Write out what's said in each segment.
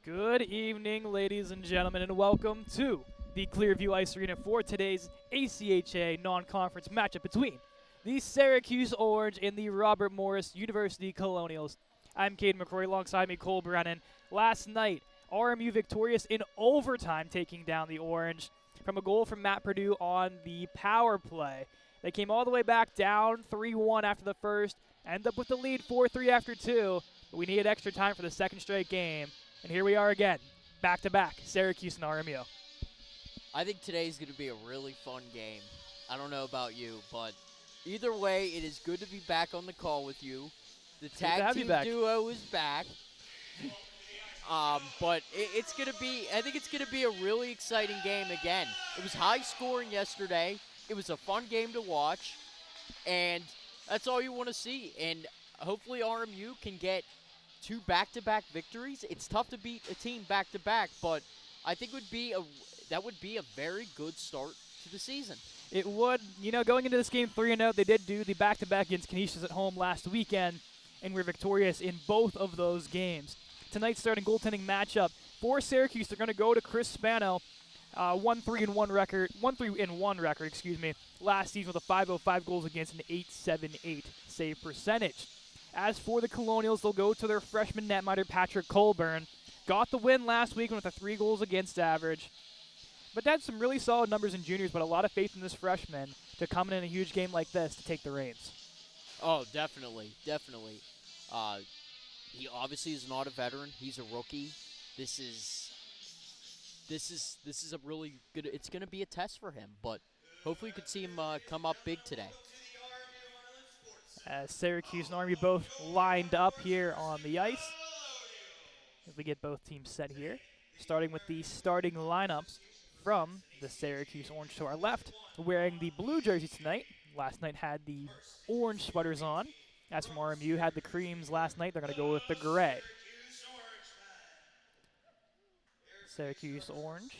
Good evening, ladies and gentlemen, and welcome to the Clearview Ice Arena for today's ACHA non-conference matchup between the Syracuse Orange and the Robert Morris University Colonials. I'm Caden McCrory, alongside me Cole Brennan. Last night, RMU victorious in overtime, taking down the Orange from a goal from Matt Purdue on the power play. They came all the way back down 3-1 after the first, end up with the lead 4-3 after two, but we needed extra time for the second straight game. And here we are again, back-to-back, Syracuse and RMU. I think today's going to be a really fun game. I don't know about you, but either way, it is good to be back on the call with you. The tag team duo is back. But it's going to be, I think it's going to be a really exciting game again. It was high scoring yesterday. It was a fun game to watch. And that's all you want to see. And hopefully RMU can get 2 back-to-back victories. It's tough to beat a team back-to-back, but I think that would be a very good start to the season. It would. You know, going into this game 3-0, they did do the back-to-back against Canisius at home last weekend, and were victorious in both of those games. Tonight's starting goaltending matchup for Syracuse, they're going to go to Chris Spano, 1-3-1 record, last season with a 505 goals against an 878 save percentage. As for the Colonials, they'll go to their freshman netminder, Patrick Colburn. Got the win last week with a 3 goals against average. But had some really solid numbers in juniors, but a lot of faith in this freshman to come in a huge game like this to take the reins. Oh, definitely. He obviously is not a veteran. He's a rookie. This is a really good, it's going to be a test for him, but hopefully you could see him come up big today. As Syracuse and Army both lined up here on the ice. If we get both teams set here, starting with the starting lineups from the Syracuse Orange to our left, wearing the blue jerseys tonight. Last night had the orange sweaters on. As from RMU, had the creams last night. They're going to go with the gray. Syracuse Orange.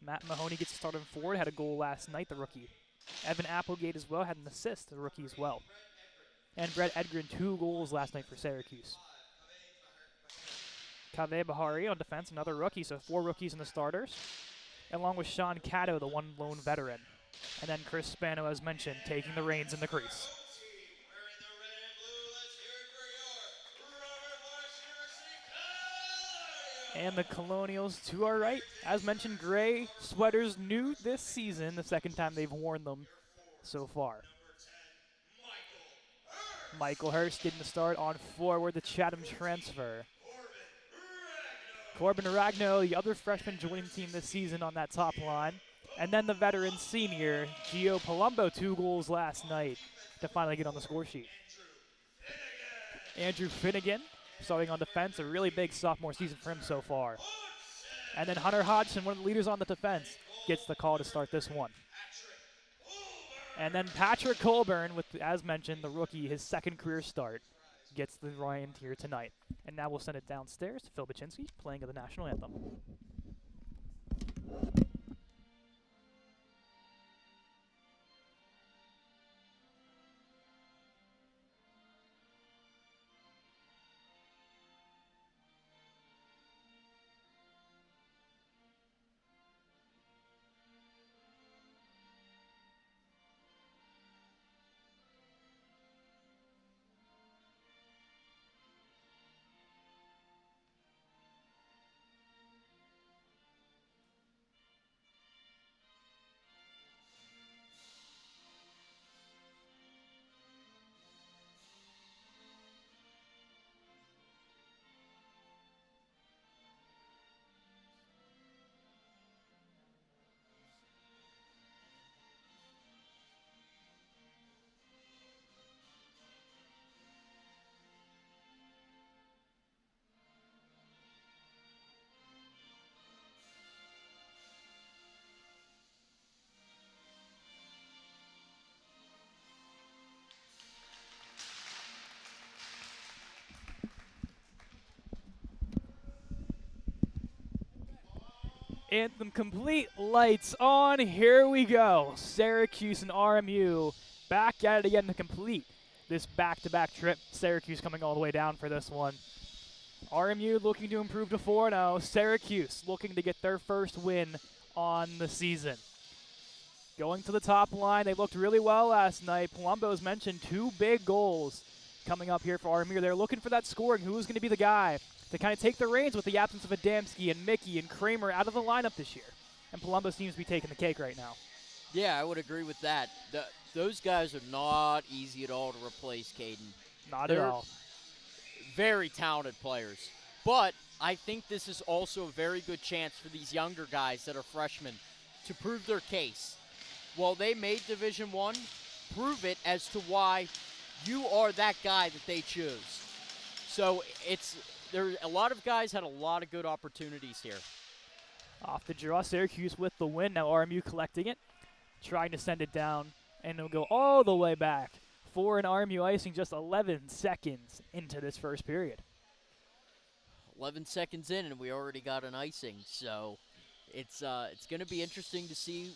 Matt Mahoney gets started forward, had a goal last night, the rookie. Evan Applegate as well, had an assist, the rookie as well. And Brett Edgren, 2 goals last night for Syracuse. Kaveh Bahari on defense, another rookie, so 4 rookies in the starters. Along with Sean Cato, the one lone veteran. And then Chris Spano, as mentioned, taking the reins in the crease. And the Colonials to our right. As mentioned, gray sweaters new this season, the second time they've worn them so far. Michael Hurst getting the start on forward, the Chatham transfer. Corbin Ragno, the other freshman joining team this season on that top line. And then the veteran senior, Gio Palumbo, 2 goals last night to finally get on the score sheet. Andrew Finnegan starting on defense, a really big sophomore season for him so far. And then Hunter Hodgson, one of the leaders on the defense, gets the call to start this one. And then Patrick Colburn, with, as mentioned, the rookie, his second career start, gets the Ryan here tonight. And now we'll send it downstairs to Phil Baczynski, playing of the national anthem. Anthem complete, lights on, here we go. Syracuse and RMU back at it again to complete this back-to-back trip. Syracuse coming all the way down for this one. RMU looking to improve to 4-0. Syracuse looking to get their first win on the season. Going to the top line, they looked really well last night. Palumbo's mentioned 2 big goals coming up here for RMU. They're looking for that scoring. Who's going to be the guy to kind of take the reins with the absence of Adamski and Mickey and Kramer out of the lineup this year? And Palumbo seems to be taking the cake right now. Yeah, I would agree with that. Those guys are not easy at all to replace, Caden. Not They're at all. Very talented players. But I think this is also a very good chance for these younger guys that are freshmen to prove their case. While they made Division I, prove it as to why you are that guy that they choose. So a lot of guys had a lot of good opportunities here. Off the draw, Syracuse with the win. Now RMU collecting it, trying to send it down, and it'll go all the way back for an RMU icing just 11 seconds into this first period. 11 seconds in, and we already got an icing. So it's going to be interesting to see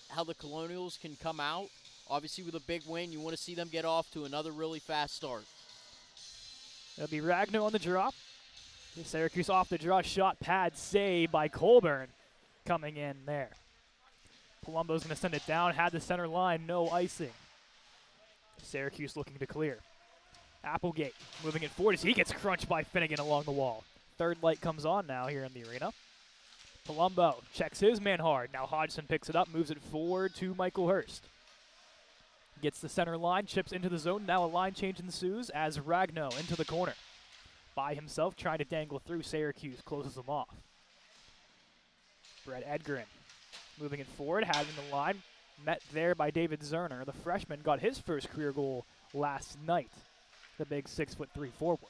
how the Colonials can come out. Obviously, with a big win, you want to see them get off to another really fast start. It'll be Ragno on the drop. Syracuse off the draw, shot pad save by Colburn coming in there. Palumbo's going to send it down, had the center line, no icing. Syracuse looking to clear. Applegate moving it forward as he gets crunched by Finnegan along the wall. Third light comes on now here in the arena. Palumbo checks his man hard. Now Hodgson picks it up, moves it forward to Michael Hurst. Gets the center line, chips into the zone. Now a line change ensues as Ragno into the corner. By himself, trying to dangle through. Syracuse closes him off. Brett Edgren moving it forward, having the line met there by David Zerner. The freshman got his first career goal last night. The big 6'3" forward.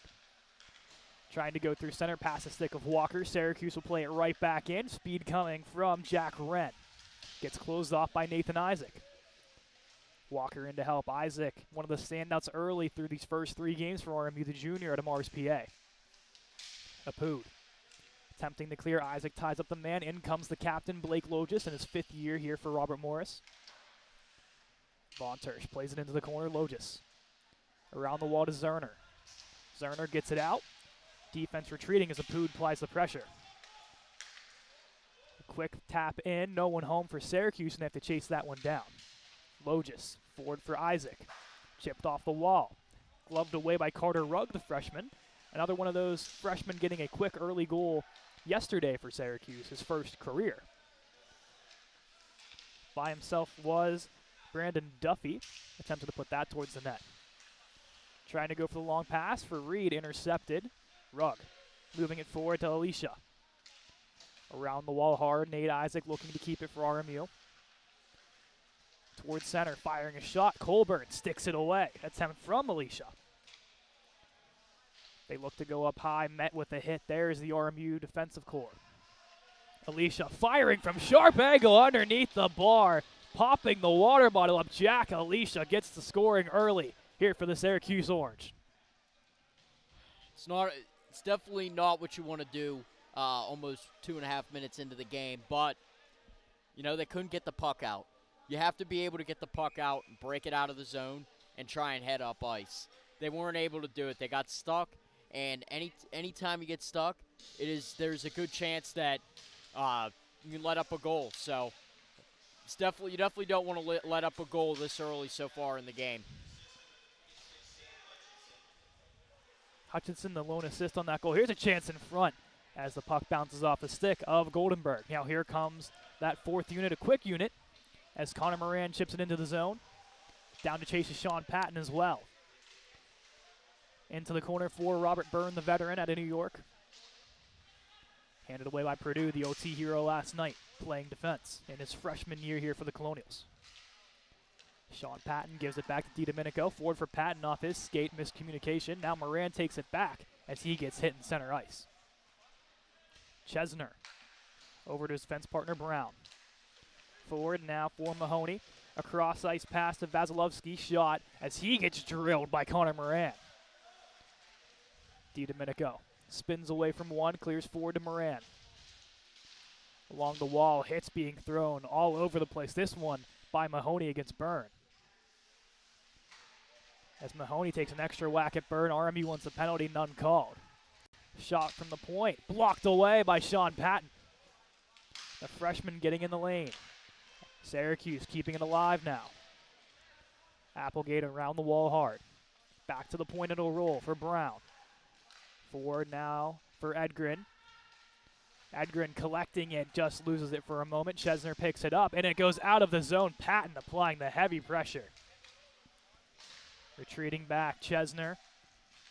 Trying to go through center, pass the stick of Walker. Syracuse will play it right back in. Speed coming from Jack Wren. Gets closed off by Nathan Isaac. Walker in to help. Isaac, one of the standouts early through these first 3 games for RMU, the junior at Amars, PA. Apud attempting to clear. Isaac ties up the man. In comes the captain, Blake Logis, in his 5th year here for Robert Morris. Von Tersch plays it into the corner. Logis around the wall to Zerner. Zerner gets it out. Defense retreating as Apud applies the pressure. A quick tap in. No one home for Syracuse, and they have to chase that one down. Logis forward for Isaac. Chipped off the wall. Gloved away by Carter Rugg, the freshman. Another one of those freshmen getting a quick early goal yesterday for Syracuse, his first career. By himself was Brandon Duffy. Attempted to put that towards the net. Trying to go for the long pass for Reed, intercepted. Rugg moving it forward to Alicia. Around the wall hard, Nate Isaac looking to keep it for RMU. Towards center, firing a shot. Colburn sticks it away. Attempt from Alicia. They look to go up high, met with a hit. There's the RMU defensive core. Alicia firing from sharp angle underneath the bar. Popping the water bottle up. Jack Alicia gets the scoring early here for the Syracuse Orange. It's definitely not what you want to do almost 2.5 minutes into the game, but, they couldn't get the puck out. You have to be able to get the puck out and break it out of the zone and try and head up ice. They weren't able to do it. They got stuck, and any time you get stuck, there's a good chance that you can let up a goal. So you definitely don't want to let up a goal this early so far in the game. Hutchinson, the lone assist on that goal. Here's a chance in front as the puck bounces off the stick of Goldenberg. Now here comes that 4th unit, a quick unit, as Connor Moran chips it into the zone. Down to chase is Sean Patton as well. Into the corner for Robert Byrne, the veteran out of New York. Handed away by Purdue, the OT hero last night, playing defense in his freshman year here for the Colonials. Sean Patton gives it back to DiDomenico. Forward for Patton off his skate, miscommunication. Now Moran takes it back as he gets hit in center ice. Chesner over to his fence partner Brown. Forward now for Mahoney. A cross ice pass to Vasilevsky. Shot as he gets drilled by Connor Moran. DiDomenico spins away from one, clears forward to Moran. Along the wall, hits being thrown all over the place. This one by Mahoney against Byrne. As Mahoney takes an extra whack at Byrne, RMU wants a penalty, none called. Shot from the point, blocked away by Sean Patton. The freshman getting in the lane. Syracuse keeping it alive now. Applegate around the wall hard. Back to the point, it'll roll for Brown. Forward now for Edgren. Edgren collecting it, just loses it for a moment. Chesner picks it up, and it goes out of the zone. Patton applying the heavy pressure. Retreating back, Chesner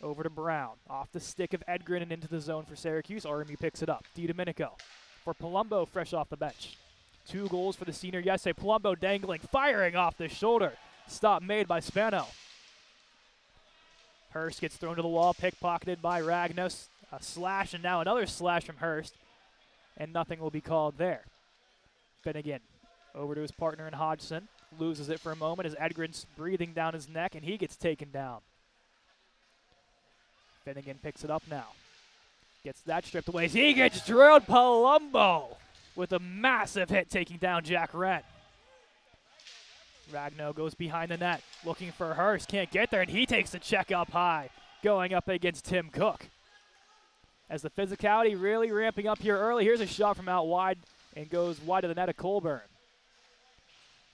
over to Brown. Off the stick of Edgren and into the zone for Syracuse. RMU picks it up. DiDomenico for Palumbo, fresh off the bench. 2 goals for the senior yesterday. Palumbo dangling, firing off the shoulder. Stop made by Spano. Hurst gets thrown to the wall, pickpocketed by Ragnos. A slash, and now another slash from Hurst. And nothing will be called there. Finnegan over to his partner in Hodgson. Loses it for a moment as Edgren's breathing down his neck, and he gets taken down. Finnegan picks it up now. Gets that stripped away. He gets drilled. Palumbo with a massive hit, taking down Jack Wren. Ragno goes behind the net, looking for Hurst. Can't get there, and he takes the check up high, going up against Tim Cook. As the physicality really ramping up here early, here's a shot from out wide and goes wide of the net of Colburn.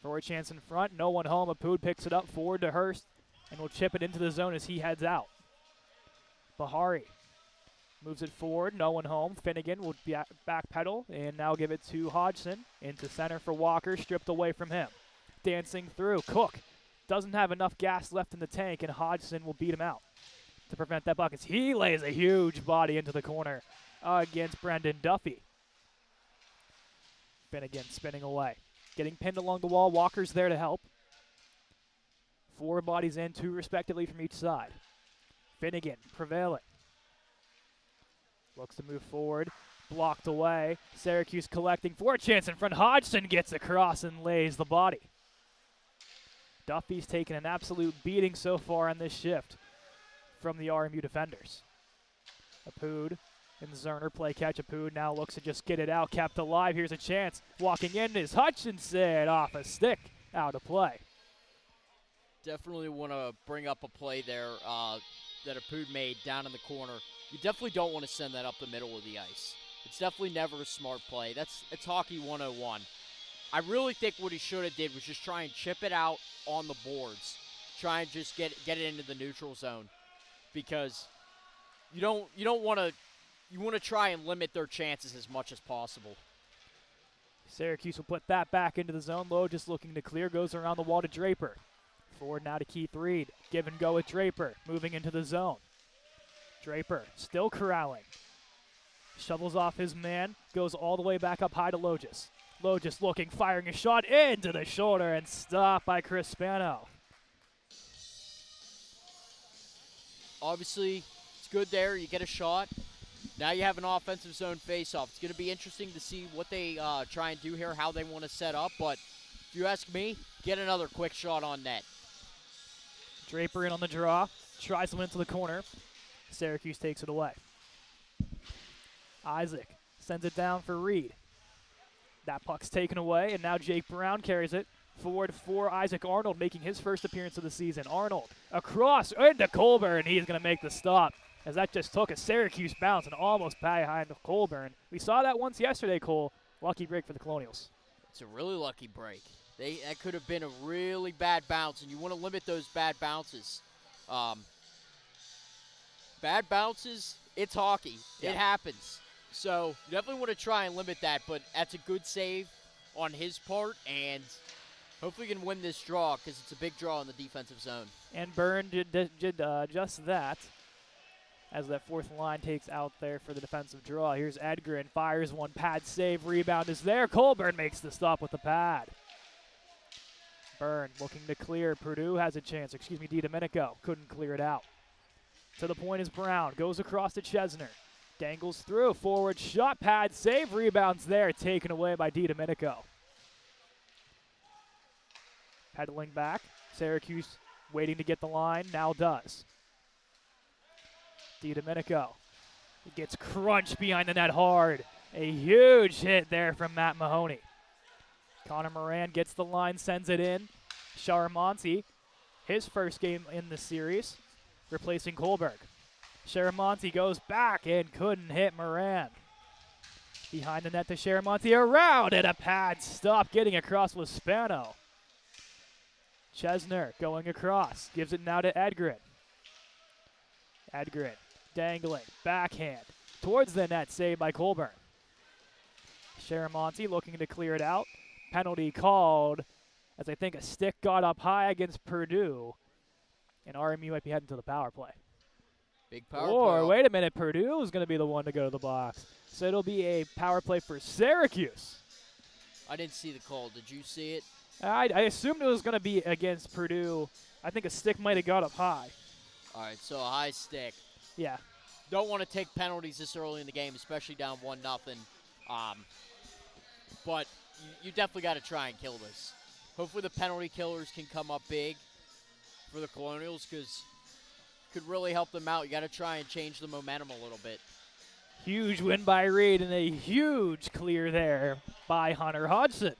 Forward chance in front, no one home. Apud picks it up forward to Hurst and will chip it into the zone as he heads out. Bahari moves it forward, no one home. Finnegan will backpedal and now give it to Hodgson. Into center for Walker, stripped away from him. Dancing through, Cook doesn't have enough gas left in the tank, and Hodgson will beat him out to prevent that bucket. He lays a huge body into the corner against Brendan Duffy. Finnegan spinning away. Getting pinned along the wall. Walker's there to help. 4 bodies in, 2 respectively from each side. Finnegan prevailing. Looks to move forward. Blocked away. Syracuse collecting. Forward chance in front. Hodgson gets across and lays the body. Duffy's taken an absolute beating so far on this shift from the RMU defenders. Apud and Zerner play catch. Apud now looks to just get it out. Kept alive. Here's a chance. Walking in is Hutchinson off a stick. Out of play. Definitely want to bring up a play there that Apud made down in the corner. You definitely don't want to send that up the middle of the ice. It's definitely never a smart play. It's hockey 101. I really think what he should have did was just try and chip it out on the boards. Try and just get it into the neutral zone, because you don't want to. You want to try and limit their chances as much as possible. Syracuse will put that back into the zone. Lowe just looking to clear. Goes around the wall to Draper. Forward now to Keith Reed. Give and go with Draper. Moving into the zone. Draper still corralling. Shovels off his man. Goes all the way back up high to Logis. Logis looking, firing a shot into the shoulder, and stopped by Chris Spano. Obviously, it's good there. You get a shot. Now you have an offensive zone faceoff. It's going to be interesting to see what they try and do here, how they want to set up. But if you ask me, get another quick shot on net. Draper in on the draw. Tries one into the corner. Syracuse takes it away. Isaac sends it down for Reed. That puck's taken away, and now Jake Brown carries it forward for Isaac Arnold, making his first appearance of the season. Arnold across into Colburn, and he's going to make the stop, as that just took a Syracuse bounce and almost behind Colburn. We saw that once yesterday, Cole. Lucky break for the Colonials. It's a really lucky break. That could have been a really bad bounce, and you want to limit those bad bounces. Bad bounces, it's hockey. Yeah. It happens. So you definitely want to try and limit that, but that's a good save on his part, and hopefully we can win this draw because it's a big draw in the defensive zone. And Byrne did just that, as that fourth line takes out there for the defensive draw. Here's Edgren, fires one, pad save, rebound is there. Colburn makes the stop with the pad. Byrne looking to clear. Purdue has a chance. DiDomenico couldn't clear it out. To the point is Brown. Goes across to Chesner. Dangles through. Forward shot. Pad save. Rebounds there. Taken away by DiDomenico. Pedaling back. Syracuse waiting to get the line. Now does. DiDomenico. He gets crunched behind the net hard. A huge hit there from Matt Mahoney. Connor Moran gets the line, sends it in. Sharamonti his first game in the series, replacing Kohlberg. Sharamonte goes back and couldn't hit Moran. Behind the net to Sharamonte, around, and a pad stop, getting across with Spano. Chesner going across, gives it now to Edgren. Edgren dangling, backhand, towards the net, saved by Colburn. Sharamonte looking to clear it out. Penalty called, as I think a stick got up high against Purdue, and RMU might be heading to the power play. Big power play. Or, wait a minute, Purdue is going to be the one to go to the box. So it'll be a power play for Syracuse. I didn't see the call. Did you see it? I assumed it was going to be against Purdue. I think a stick might have got up high. All right, so a high stick. Yeah. Don't want to take penalties this early in the game, especially down 1-0. But you definitely got to try and kill this. Hopefully the penalty killers can come up big for the Colonials, because could really help them out. You got to try and change the momentum a little bit. Huge win by Reed and a huge clear there by Hunter Hodgson.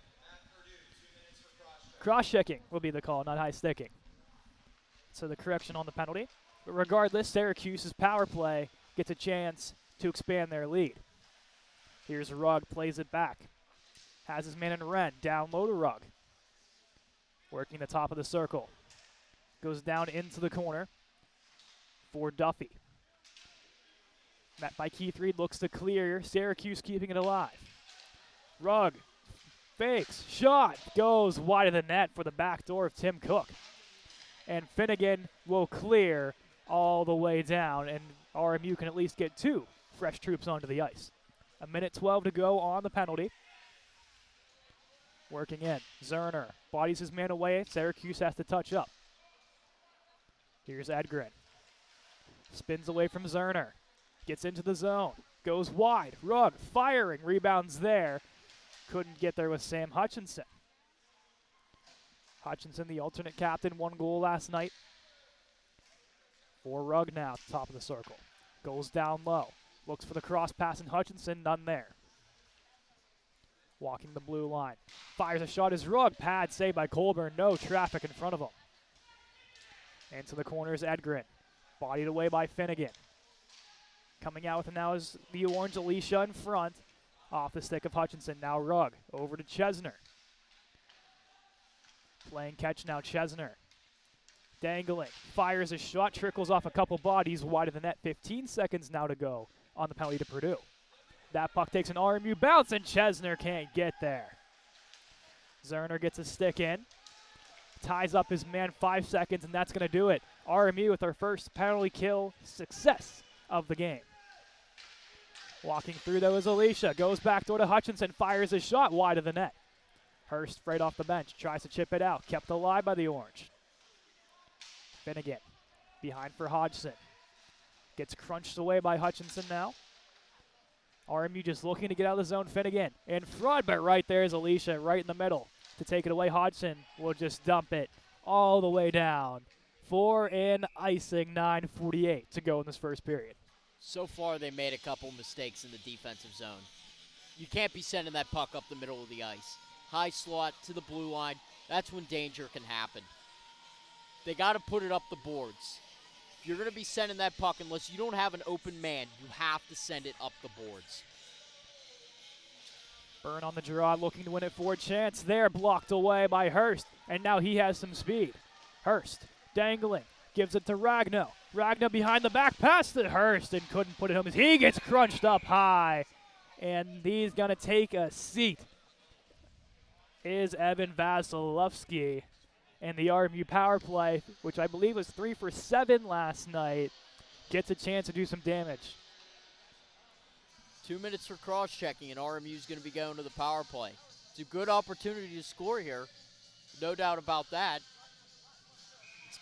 Cross-checking will be the call, not high sticking. So the correction on the penalty. But regardless, Syracuse's power play gets a chance to expand their lead. Here's Rugg, plays it back. Has his man in Wren, down low to Rugg. Working the top of the circle. Goes down into the corner for Duffy. Met by Keith Reed, looks to clear. Syracuse keeping it alive. Rugg fakes, shot, goes wide of the net for the back door of Tim Cook. And Finnegan will clear all the way down, and RMU can at least get 2 fresh troops onto the ice. 1:12 to go on the penalty. Working in. Zerner bodies his man away. Syracuse has to touch up. Here's Edgren. Spins away from Zerner. Gets into the zone. Goes wide. Rugg firing. Rebounds there. Couldn't get there with Sam Hutchinson. Hutchinson, the alternate captain, 1 goal last night. For Rugg now, top of the circle. Goes down low. Looks for the cross pass, and Hutchinson, none there. Walking the blue line. Fires a shot as Rugg. Pad saved by Colburn. No traffic in front of him. Into the corner is Edgren. Bodied away by Finnegan. Coming out with him now is the orange Alicia in front. Off the stick of Hutchinson. Now Rugg. Over to Chesner. Playing catch now, Chesner. Dangling. Fires a shot. Trickles off a couple bodies wide of the net. 15 seconds now to go on the penalty to Purdue. That puck takes an RMU bounce, and Chesner can't get there. Zerner gets a stick in. Ties up his man, 5 seconds, and that's going to do it. RMU with their first penalty kill success of the game. Walking through, though, is Alicia. Goes back door to Hutchinson. Fires a shot wide of the net. Hurst right off the bench. Tries to chip it out. Kept alive by the orange. Finnegan behind for Hodgson. Gets crunched away by Hutchinson now. RMU just looking to get out of the zone. Finnegan in front, but right there is Alicia right in the middle to take it away. Hodgson will just dump it all the way down. 4 in icing, 9:48 to go in this first period. So far, they made a couple mistakes in the defensive zone. You can't be sending that puck up the middle of the ice. High slot to the blue line. That's when danger can happen. They got to put it up the boards. If you're going to be sending that puck, unless you don't have an open man, you have to send it up the boards. Byrne on the draw, looking to win it for a chance there. Blocked away by Hurst, and now he has some speed. Hurst dangling, gives it to Ragno. Ragno behind the back, pass to Hurst, and couldn't put it home as he gets crunched up high. And he's going to take a seat. Is Evan Vasilevsky. And the RMU power play, which I believe was 3 for 7 last night, gets a chance to do some damage. 2 minutes for cross-checking, and RMU's going to be going to the power play. It's a good opportunity to score here. No doubt about that.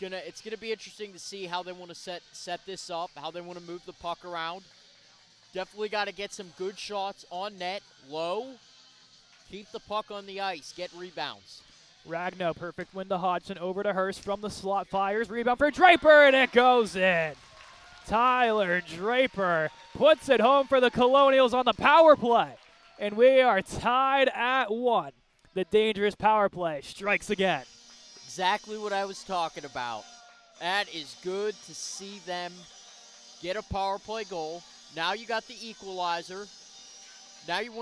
It's gonna be interesting to see how they want to set this up, how they want to move the puck around. Definitely got to get some good shots on net, low. Keep the puck on the ice, get rebounds. Ragno, perfect win to Hodgson, over to Hurst from the slot, fires, rebound for Draper, and it goes in. Tyler Draper puts it home for the Colonials on the power play, and we are tied at 1. The dangerous power play strikes again. exactly what I was talking about. That is good to see them get a power play goal. Now you got the equalizer. Now you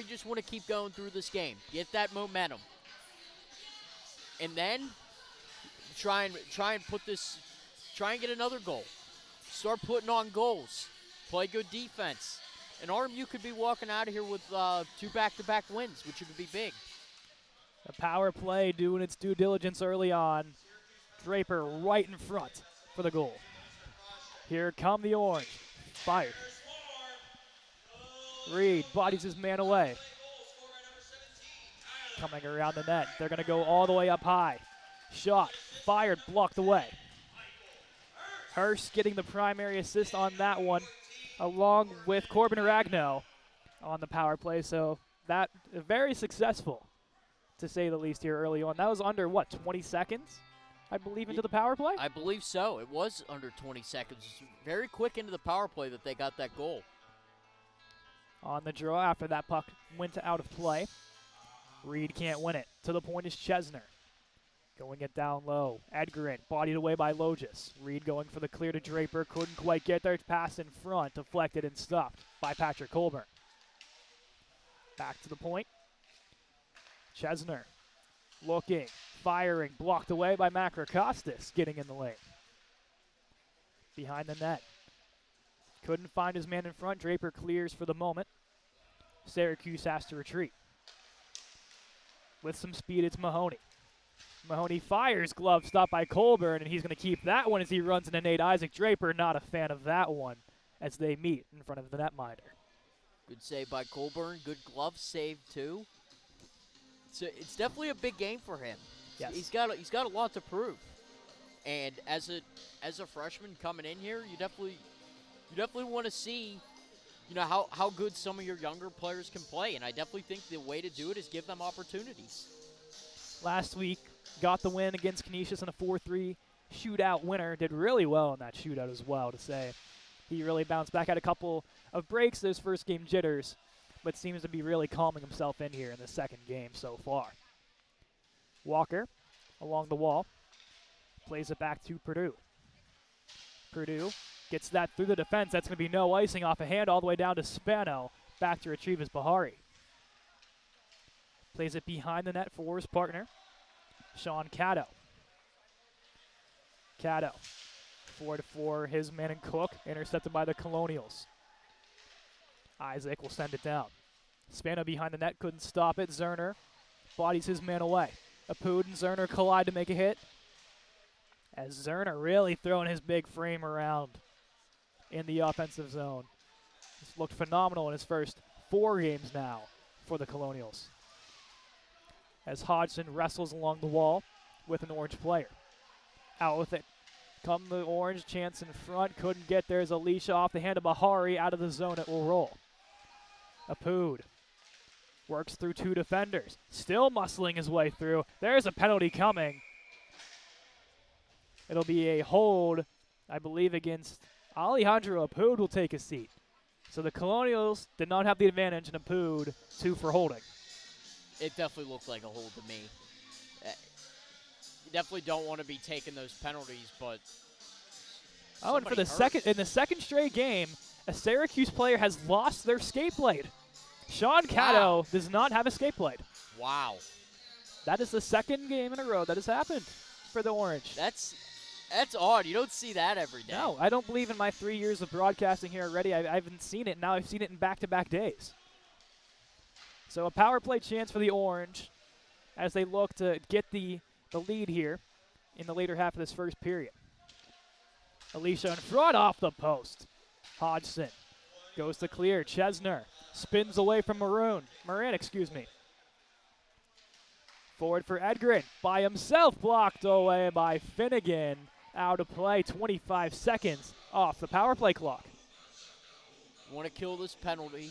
just want to keep going through this game. Get that momentum. And then try and get another goal. Start putting on goals. Play good defense. And RMU could be walking out of here with 2 back-to-back wins, which would be big. A power play doing its due diligence early on. Draper right in front for the goal. Here come the Orange. Fired. Reed bodies his man away. Coming around the net. They're going to go all the way up high. Shot. Fired. Blocked away. Hurst getting the primary assist on that one, along with Corbin Ragno on the power play. So that very successful, to say the least, here early on. That was under, 20 seconds, I believe, into the power play? I believe so. It was under 20 seconds. Very quick into the power play that they got that goal. On the draw after that puck went out of play. Reed can't win it. To the point is Chesner. Going it down low. Edgarin bodied away by Logis. Reed going for the clear to Draper. Couldn't quite get there. Pass in front. Deflected and stopped by Patrick Colburn. Back to the point. Chesner looking, firing, blocked away by Makrakostas, getting in the lane. Behind the net. Couldn't find his man in front. Draper clears for the moment. Syracuse has to retreat. With some speed, it's Mahoney. Mahoney fires, glove stopped by Colburn, and he's going to keep that one as he runs into Nate Isaac. Draper not a fan of that one as they meet in front of the netminder. Good save by Colburn. Good glove save, too. It's definitely a big game for him. Yes. He's got a lot to prove. And as a freshman coming in here, you definitely want to see, how good some of your younger players can play. And I definitely think the way to do it is give them opportunities. Last week, got the win against Canisius in a 4-3 shootout winner. Did really well in that shootout as well, to say. He really bounced back, had a couple of breaks, those first game jitters, but seems to be really calming himself in here in the second game so far. Walker along the wall, plays it back to Purdue. Purdue gets that through the defense. That's going to be no icing off a hand all the way down to Spano. Back to retrieve is Bahari. Plays it behind the net for his partner, Sean Caddo. Caddo, 4-4, his man and Cook, intercepted by the Colonials. Isaac will send it down. Spano behind the net, couldn't stop it. Zerner bodies his man away. Apud and Zerner collide to make a hit. As Zerner really throwing his big frame around in the offensive zone. He's looked phenomenal in his first 4 games now for the Colonials. As Hodgson wrestles along the wall with an Orange player. Out with it. Come the Orange, chance in front. Couldn't get there as Alicia off the hand of Bahari. Out of the zone, it will roll. Apud works through 2 defenders. Still muscling his way through. There's a penalty coming. It'll be a hold, I believe, against Alejandro Apud will take a seat. So the Colonials did not have the advantage, and Apud 2 for holding. It definitely looked like a hold to me. You definitely don't want to be taking those penalties, but oh, and for the second straight game, a Syracuse player has lost their skate blade. Sean Caddo does not have a skate blade. Wow. That is the second game in a row that has happened for the Orange. That's odd. You don't see that every day. No, I don't believe in my 3 years of broadcasting here already. I haven't seen it. Now I've seen it in back-to-back days. So a power play chance for the Orange as they look to get the lead here in the later half of this first period. Alicia in front off the post. Hodgson goes to clear. Chesner spins away from Moran, Forward for Edgarin. By himself, blocked away by Finnegan. Out of play, 25 seconds off the power play clock. Want to kill this penalty.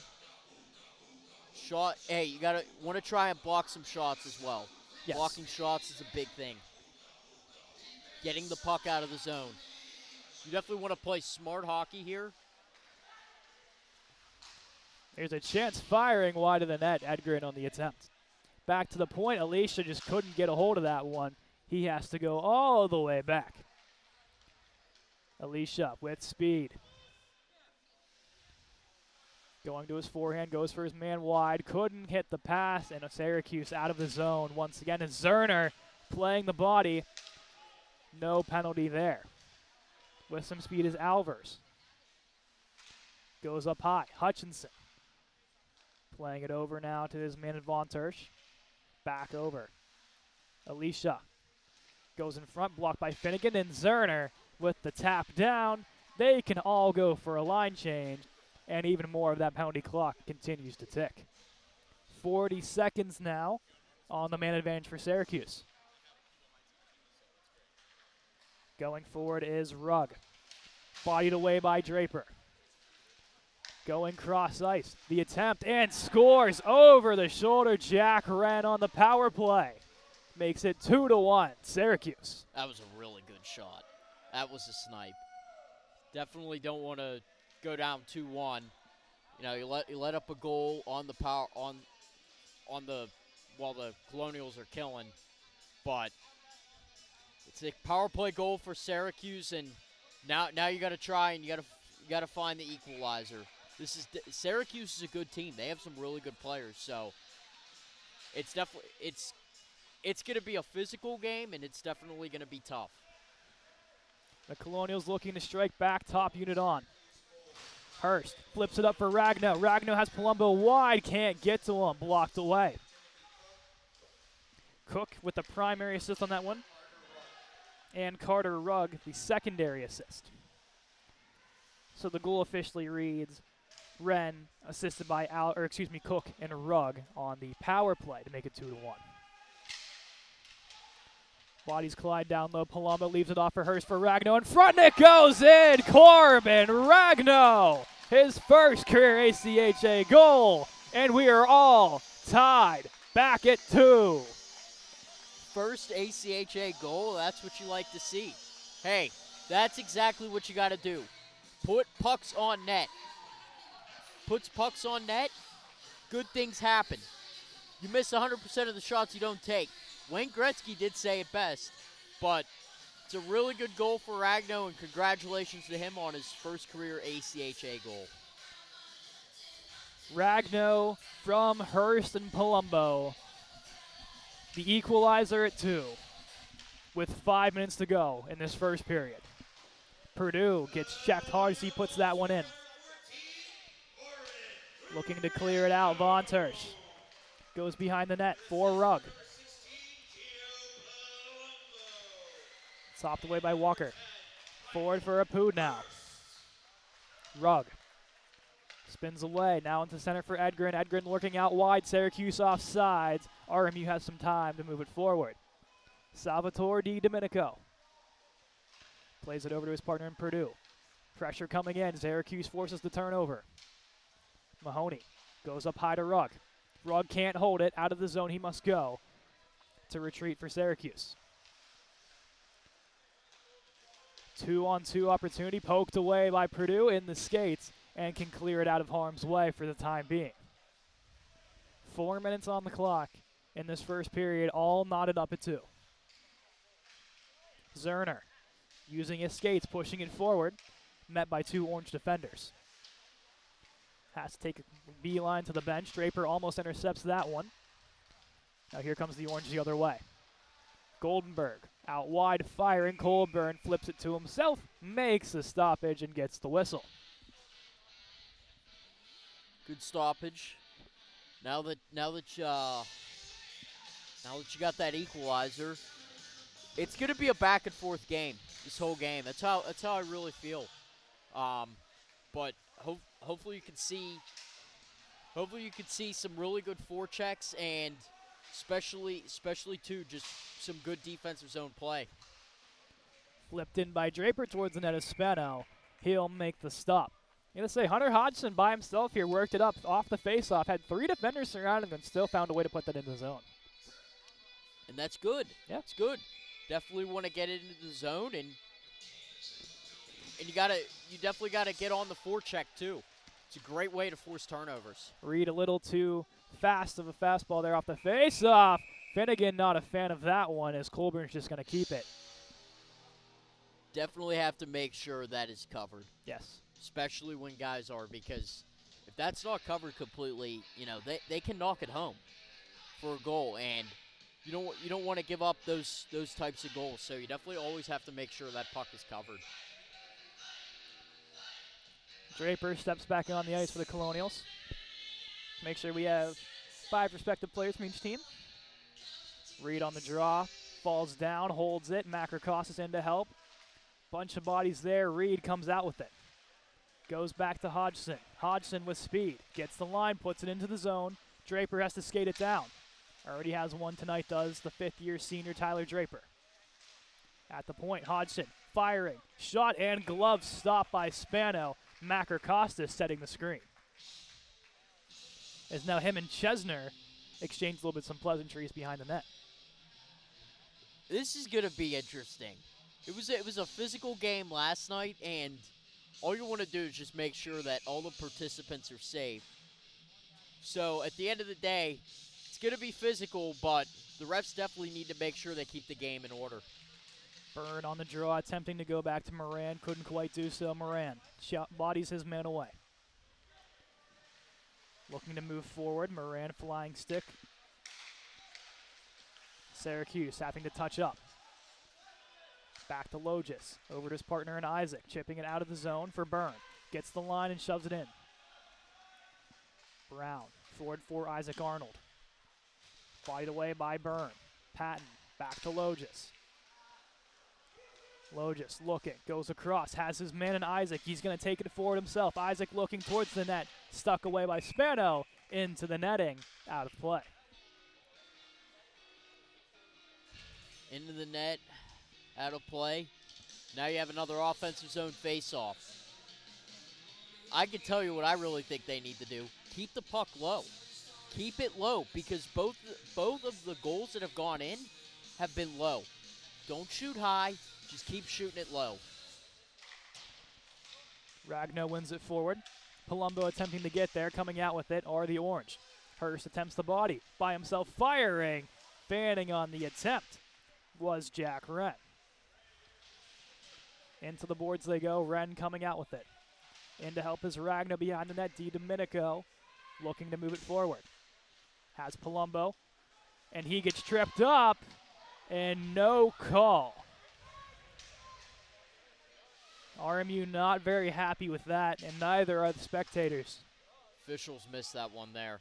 Shot. Hey, you want to try and block some shots as well. Yes. Blocking shots is a big thing. Getting the puck out of the zone. You definitely want to play smart hockey here. There's a chance firing wide of the net. Edgarin on the attempt. Back to the point. Alicia just couldn't get a hold of that one. He has to go all the way back. Alicia with speed. Going to his forehand, goes for his man wide. Couldn't hit the pass, and Syracuse out of the zone once again. And Zerner playing the body. No penalty there. With some speed is Alvers. Goes up high. Hutchinson playing it over now to his man Von Tersch. Back over. Alicia goes in front, blocked by Finnegan, and Zerner with the tap down. They can all go for a line change, and even more of that penalty clock continues to tick. 40 seconds now on the man advantage for Syracuse. Going forward is Rugg. Bodied away by Draper. Going cross ice. The attempt and scores over the shoulder. Jack Wren on the power play. Makes it 2-1 Syracuse. That was a really good shot. That was a snipe. Definitely don't want to go down 2-1. You know, you let up a goal on the power on the while the Colonials are killing, but it's a power play goal for Syracuse, and now you got to try and you got to find the equalizer. Syracuse is a good team. They have some really good players, so it's definitely it's going to be a physical game, and it's definitely going to be tough. The Colonials looking to strike back, top unit on. Hurst flips it up for Ragno. Ragno has Palumbo wide, can't get to him, blocked away. Cook with the primary assist on that one. And Carter Rugg, the secondary assist. So the goal officially reads Wren assisted by Cook and Rugg on the power play to make it 2-1. Bodies collide down low. Palumbo leaves it off for Hurst for Ragno. In front, and it goes in. Corbin Ragno, his first career ACHA goal. And we are all tied back at 2. First ACHA goal, that's what you like to see. Hey, that's exactly what you got to do. Put pucks on net. Puts pucks on net, good things happen. You miss 100% of the shots you don't take. Wayne Gretzky did say it best, but it's a really good goal for Ragno, and congratulations to him on his first career ACHA goal. Ragno from Hurst and Palumbo. The equalizer at 2 with 5 minutes to go in this first period. Purdue gets checked hard as he puts that one in. Looking to clear it out, Von Tersch goes behind the net for Rugg. Stopped away by Walker. Forward for Apud now. Rugg spins away, now into center for Edgren. Edgren looking out wide, Syracuse offsides. RMU has some time to move it forward. Salvatore Di Domenico plays it over to his partner in Purdue. Pressure coming in, Syracuse forces the turnover. Mahoney goes up high to Rugg. Rugg can't hold it, out of the zone he must go to retreat for Syracuse. 2-on-2 opportunity, poked away by Purdue in the skates, and can clear it out of harm's way for the time being. 4 minutes on the clock in this first period, all knotted up at 2. Zerner using his skates, pushing it forward, met by 2 Orange defenders. Has to take a beeline to the bench. Draper almost intercepts that one. Now here comes the Orange the other way. Goldenberg out wide, firing. Colburn flips it to himself, makes a stoppage, and gets the whistle. Good stoppage. Now that you got that equalizer, it's going to be a back and forth game. This whole game. That's how I really feel. But hopefully you can see some really good forechecks, and especially too, just some good defensive zone play. Flipped in by Draper towards the net of Spano. He'll make the stop. I'm going to say Hunter Hodgson by himself here worked it up off the faceoff, had 3 defenders surrounding him, and still found a way to put that in the zone. And that's good. Yeah, it's good. Definitely want to get it into the zone, and you definitely gotta get on the forecheck too. It's a great way to force turnovers. Reed a little too fast of a fastball there off the faceoff. Finnegan not a fan of that one, as Colburn's just going to keep it. Definitely have to make sure that is covered. Yes. Especially when guys are, because if that's not covered completely, they can knock it home for a goal, and you don't want to give up those types of goals. So you definitely always have to make sure that puck is covered. Draper steps back on the ice for the Colonials. Make sure we have 5 respective players from each team. Reed on the draw, falls down, holds it. Macrocross is in to help. Bunch of bodies there. Reed comes out with it. Goes back to Hodgson. Hodgson with speed. Gets the line, puts it into the zone. Draper has to skate it down. Already has one tonight, does the 5th-year senior Tyler Draper. At the point, Hodgson firing. Shot and glove stopped by Spano. Macrocostas setting the screen. As now him and Chesner exchange a little bit some pleasantries behind the net. This is going to be interesting. It was a physical game last night, and all you want to do is just make sure that all the participants are safe. So at the end of the day, it's going to be physical, but the refs definitely need to make sure they keep the game in order. Byrne on the draw, attempting to go back to Moran. Couldn't quite do so. Moran bodies his man away. Looking to move forward. Moran flying stick. Syracuse having to touch up. Back to Logis. Over to his partner in Isaac. Chipping it out of the zone for Byrne. Gets the line and shoves it in. Brown forward for Isaac Arnold. Bodied away by Byrne. Patton back to Logis. Logis looking, goes across, has his man in Isaac. He's going to take it forward himself. Isaac looking towards the net. Stuck away by Spano. Into the netting. Out of play. Into the net. Out of play. Now you have another offensive zone face-off. I can tell you what I really think they need to do. Keep the puck low. Keep it low, because both of the goals that have gone in have been low. Don't shoot high. Just keep shooting it low. Ragno wins it forward. Palumbo attempting to get there. Coming out with it are the Orange. Hurst attempts the body. By himself firing. Fanning on the attempt was Jack Wren. Into the boards they go. Wren coming out with it. In to help is Ragno behind the net. DiDomenico looking to move it forward. Has Palumbo. And he gets tripped up. And no call. RMU not very happy with that, and neither are the spectators. Officials missed that one there.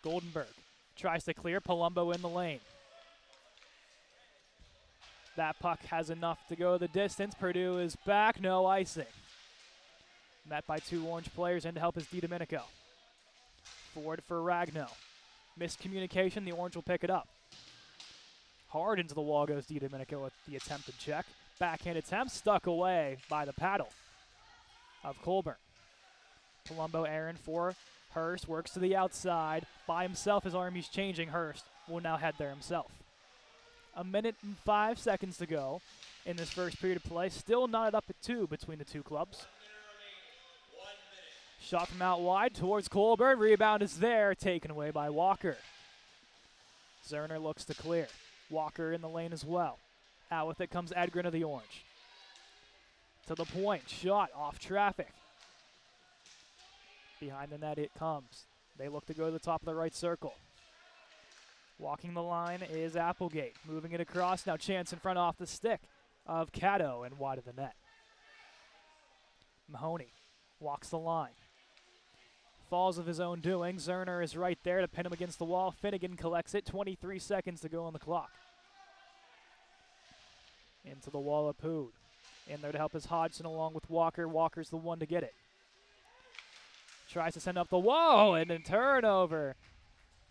Goldenberg tries to clear. Palumbo in the lane. That puck has enough to go the distance. Purdue is back. No icing. Met by 2 Orange players. In to help is DiDomenico. Forward for Ragno. Miscommunication. The Orange will pick it up. Hard into the wall goes DiDomenico with the attempted check. Backhand attempt stuck away by the paddle of Colburn. Palumbo Aaron for Hurst. Works to the outside. By himself as RMU's changing. Hurst will now head there himself. 1 minute and 5 seconds to go in this first period of play. Still knotted up at 2 between the two clubs. Shot from out wide towards Colburn. Rebound is there. Taken away by Walker. Zerner looks to clear. Walker in the lane as well. Out with it comes Edgren of the Orange. To the point. Shot off traffic. Behind the net it comes. They look to go to the top of the right circle. Walking the line is Applegate. Moving it across. Now chance in front off the stick of Caddo and wide of the net. Mahoney walks the line. Falls of his own doing. Zerner is right there to pin him against the wall. Finnegan collects it. 23 seconds to go on the clock. Into the wall of Pood. In there to help is Hodgson along with Walker. Walker's the one to get it. Tries to send up the wall and then turnover.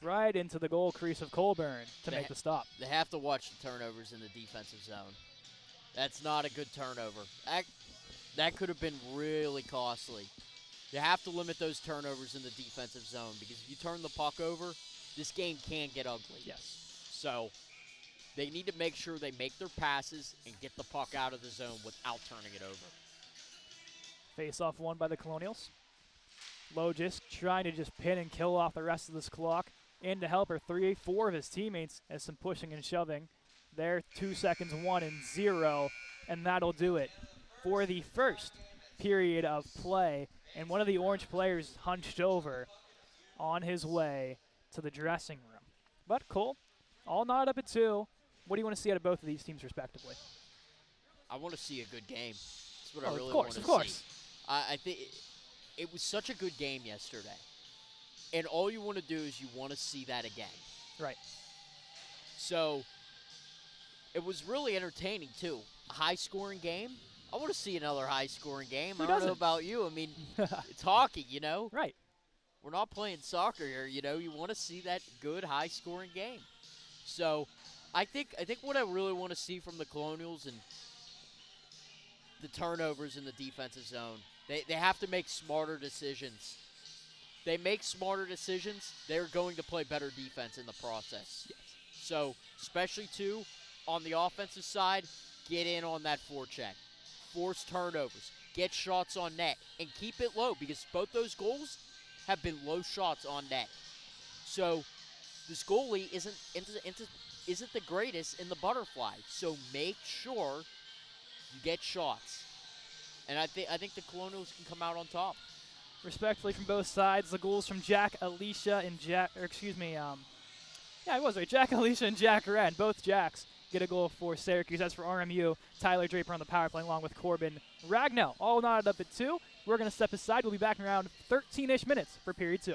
Right into the goal crease of Colburn to make the stop. They have to watch the turnovers in the defensive zone. That's not a good turnover. That could have been really costly. You have to limit those turnovers in the defensive zone, because if you turn the puck over, this game can get ugly. Yes. So they need to make sure they make their passes and get the puck out of the zone without turning it over. Face-off won by the Colonials. Logis trying to just pin and kill off the rest of this clock. In to help are 4 of his teammates as some pushing and shoving. There, 2 seconds, 1 and 0, and that'll do it for the first period of play. And one of the orange players hunched over on his way to the dressing room. But Cole, all knotted up at 2. What do you want to see out of both of these teams respectively? I want to see a good game. That's what I really want to see. Of course. I think it was such a good game yesterday. And all you want to do is you want to see that again. Right. So it was really entertaining, too. A high-scoring game. I want to see another high-scoring game. Who I don't doesn't? know about you. I mean, it's hockey, you know? Right. We're not playing soccer here, you know? You want to see that good, high-scoring game. So I think what I really want to see from the Colonials and the turnovers in the defensive zone, they have to make smarter decisions. They make smarter decisions, they're going to play better defense in the process. Yes. So, especially, too, on the offensive side, get in on that forecheck. Force turnovers. Get shots on net. And keep it low because both those goals have been low shots on net. So, this goalie isn't the greatest in the butterfly. So, make sure you get shots. And I think the Colonials can come out on top. Respectfully from both sides, the goals from Jack, Alicia, and Jack, or excuse me, yeah, I was right. Jack, Alicia, and Jack Wren, both Jacks, get a goal for Syracuse. As for RMU, Tyler Draper on the power play along with Corbin Ragnell. All knotted up at 2. We're going to step aside. We'll be back in around 13-ish minutes for period 2.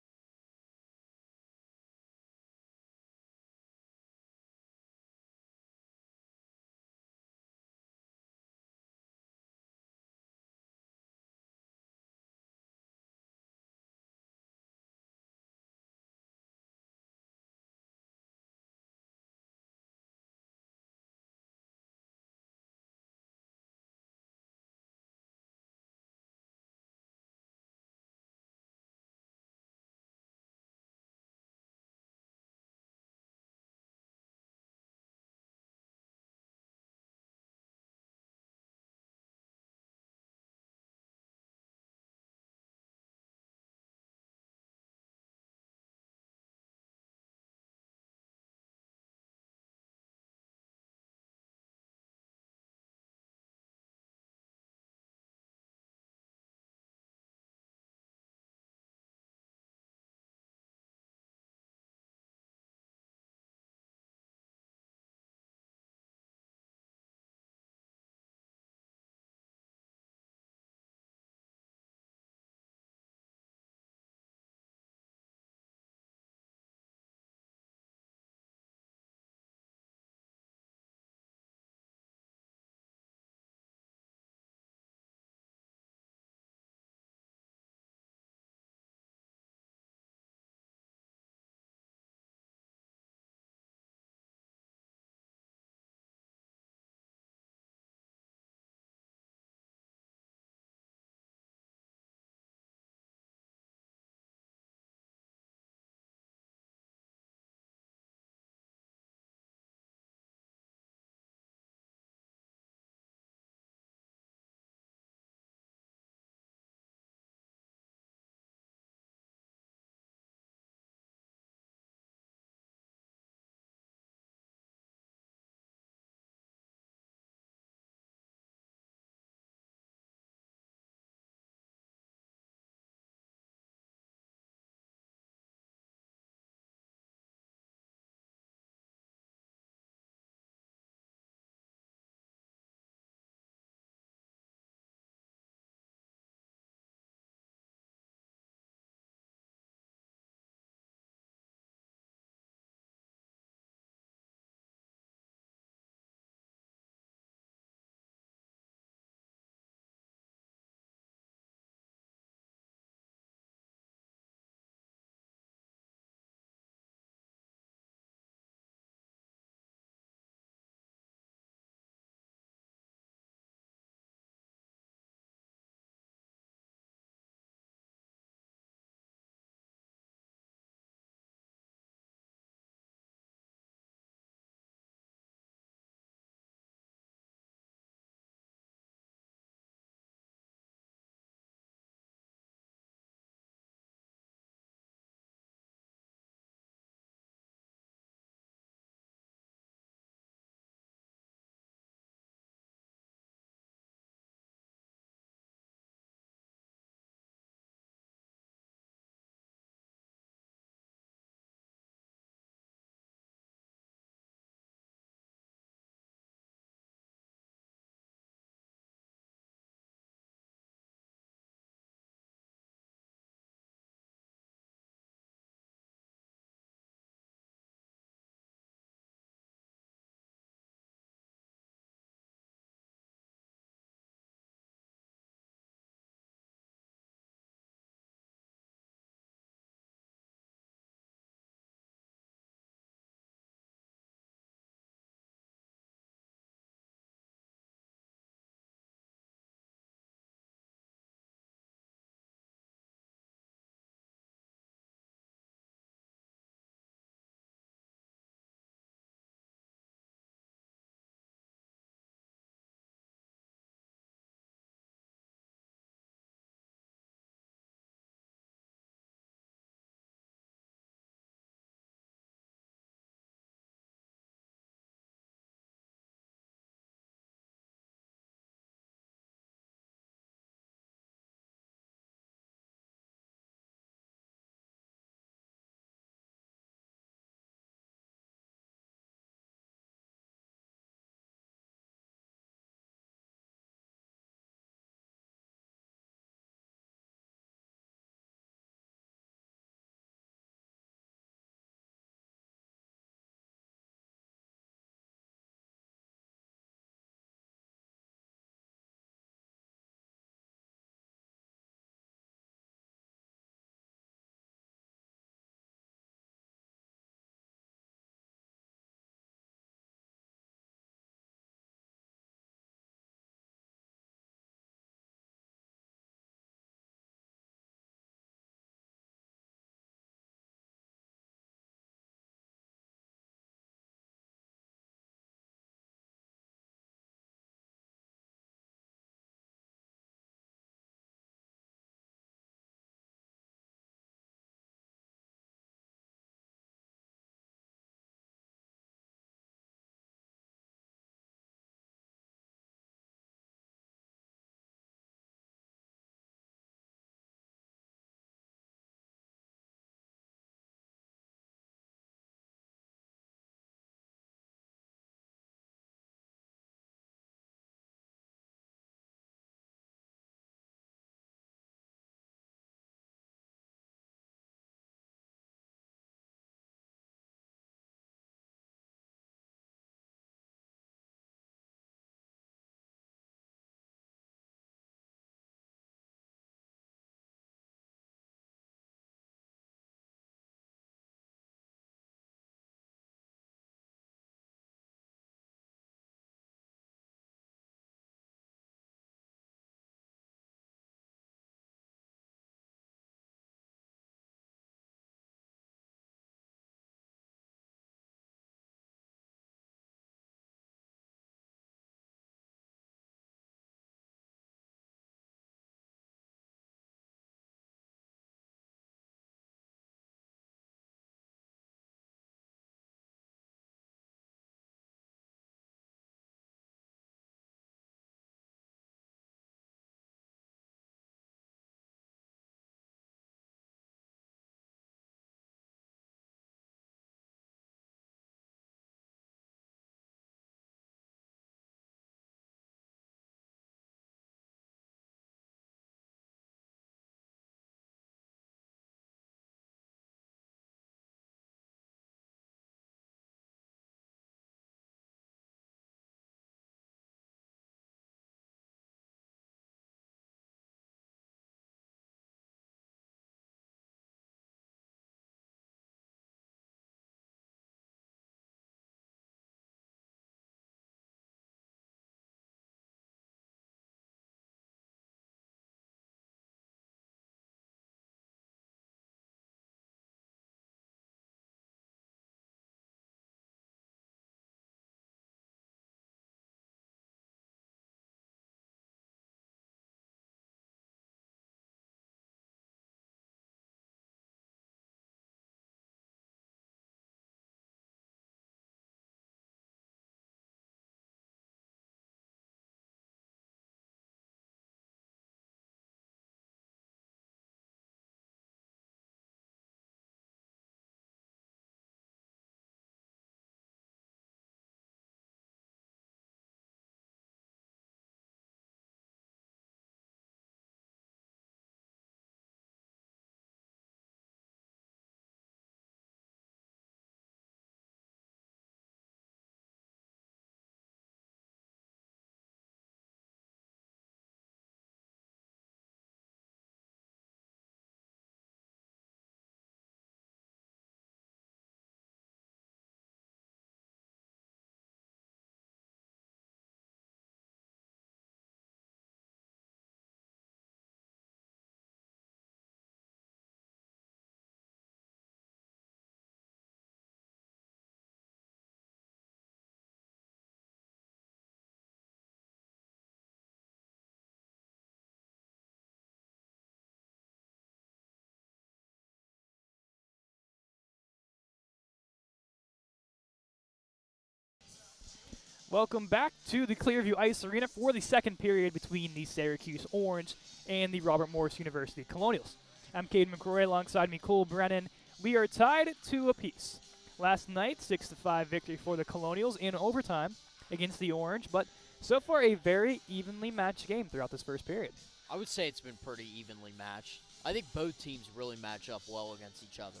Welcome back to the Clearview Ice Arena for the second period between the Syracuse Orange and the Robert Morris University Colonials. I'm Caden McCrory, alongside me Cole Brennan. We are tied 2 apiece. Last night, 6-5 victory for the Colonials in overtime against the Orange, but so far a very evenly matched game throughout this first period. I would say it's been pretty evenly matched. I think both teams really match up well against each other.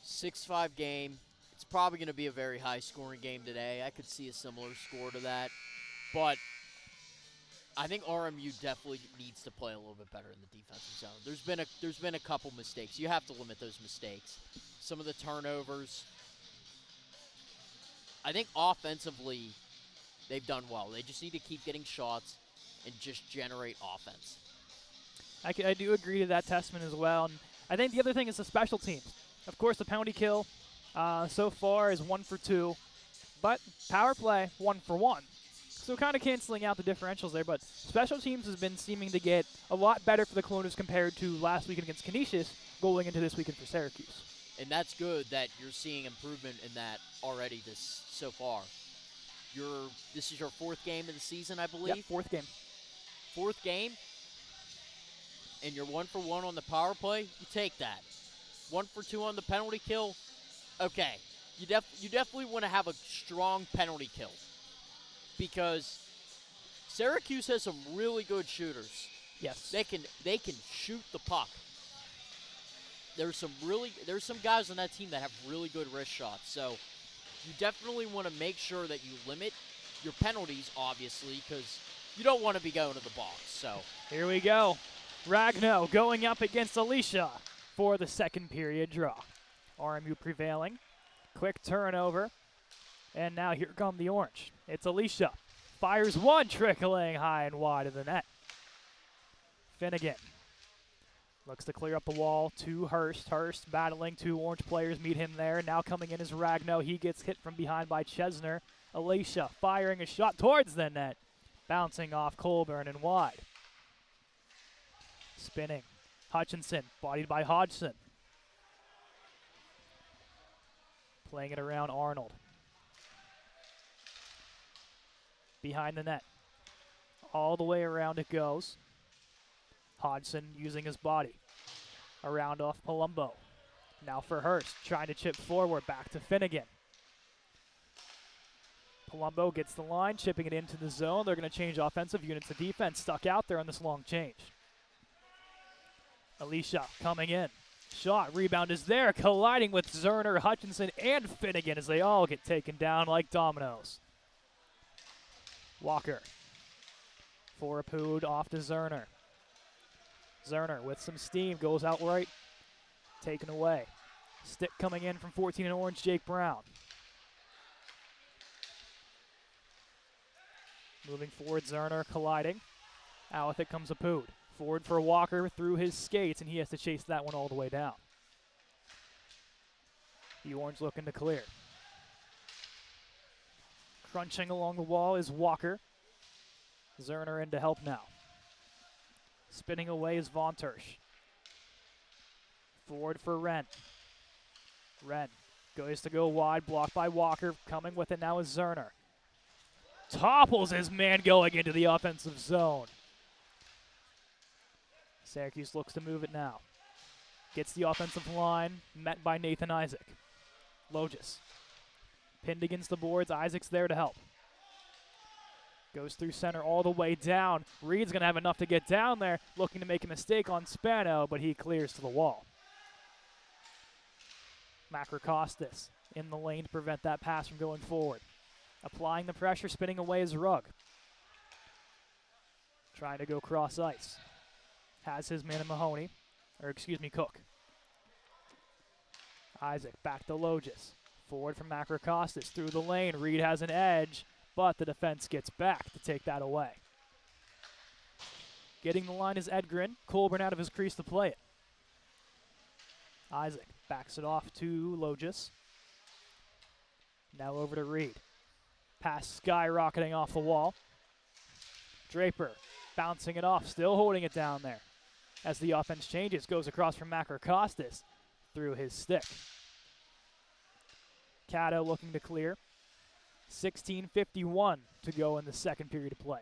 6-5 game. It's probably going to be a very high-scoring game today. I could see a similar score to that. But I think RMU definitely needs to play a little bit better in the defensive zone. There's been a couple mistakes. You have to limit those mistakes. Some of the turnovers. I think offensively they've done well. They just need to keep getting shots and just generate offense. I do agree to that testament as well. And I think the other thing is the special teams. Of course, the penalty kill so far is 1 for 2, but power play 1 for 1. So kind of canceling out the differentials there, but special teams has been seeming to get a lot better for the Colonials compared to last weekend against Canisius going into this weekend for Syracuse. And that's good that you're seeing improvement in that already so far. This is your 4th game of the season, I believe? Yep, 4th game. 4th game, and you're 1 for 1 on the power play, you take that. 1 for 2 on the penalty kill, okay. You definitely want to have a strong penalty kill because Syracuse has some really good shooters. Yes. They can shoot the puck. There's some guys on that team that have really good wrist shots. So you definitely want to make sure that you limit your penalties, obviously, because you don't want to be going to the box. So here we go. Ragno going up against Alicia for the second period draw. RMU prevailing. Quick turnover. And now here come the Orange. It's Alicia. Fires one, trickling high and wide of the net. Finnegan looks to clear up the wall to Hurst. Hurst battling 2 Orange players, meet him there. Now coming in is Ragno. He gets hit from behind by Chesner. Alicia firing a shot towards the net. Bouncing off Colburn and wide. Spinning. Hutchinson, bodied by Hodgson. Playing it around Arnold. Behind the net. All the way around it goes. Hodgson using his body. Around off Palumbo. Now for Hurst, trying to chip forward, back to Finnegan. Palumbo gets the line, chipping it into the zone. They're going to change offensive units to defense, stuck out there on this long change. Alicia coming in. Shot, rebound is there, colliding with Zerner, Hutchinson, and Finnegan as they all get taken down like dominoes. Walker. For a Pood off to Zerner. Zerner with some steam goes outright. Taken away. Stick coming in from 14 and Orange, Jake Brown. Moving forward, Zerner colliding. Out with it comes a Pood. Forward for Walker through his skates, and he has to chase that one all the way down. The Orange looking to clear. Crunching along the wall is Walker. Zerner in to help now. Spinning away is Von Tersch. Forward for Wren. Wren goes to go wide, blocked by Walker. Coming with it now is Zerner. Topples his man going into the offensive zone. Syracuse looks to move it now. Gets the offensive line, met by Nathan Isaac. Logis. Pinned against the boards, Isaac's there to help. Goes through center all the way down. Reed's going to have enough to get down there, looking to make a mistake on Spano, but he clears to the wall. Macrocostas in the lane to prevent that pass from going forward. Applying the pressure, spinning away is Rugg. Trying to go cross ice. Has his man in Mahoney, Cook. Isaac back to Logis. Forward from Macrocostas through the lane. Reed has an edge, but the defense gets back to take that away. Getting the line is Edgren. Colburn out of his crease to play it. Isaac backs it off to Logis. Now over to Reed. Pass skyrocketing off the wall. Draper bouncing it off, still holding it down there. As the offense changes, goes across from Macrocostas through his stick. Cato looking to clear. 16:51 to go in the second period of play.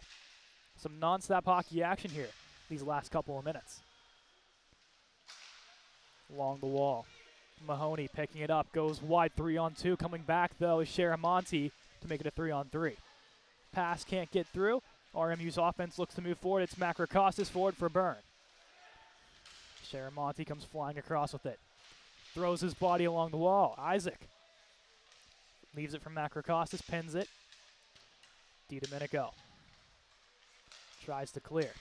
Some non-stop hockey action here these last couple of minutes. Along the wall. Mahoney picking it up, goes wide 3-on-2. Coming back, though, is Sharamonte to make it a 3-on-3. Pass can't get through. RMU's offense looks to move forward. It's Macrocostas forward for Byrne. Sharamonte comes flying across with it. Throws his body along the wall. Isaac leaves it from Macrocostas, pins it. DiDomenico tries to clear.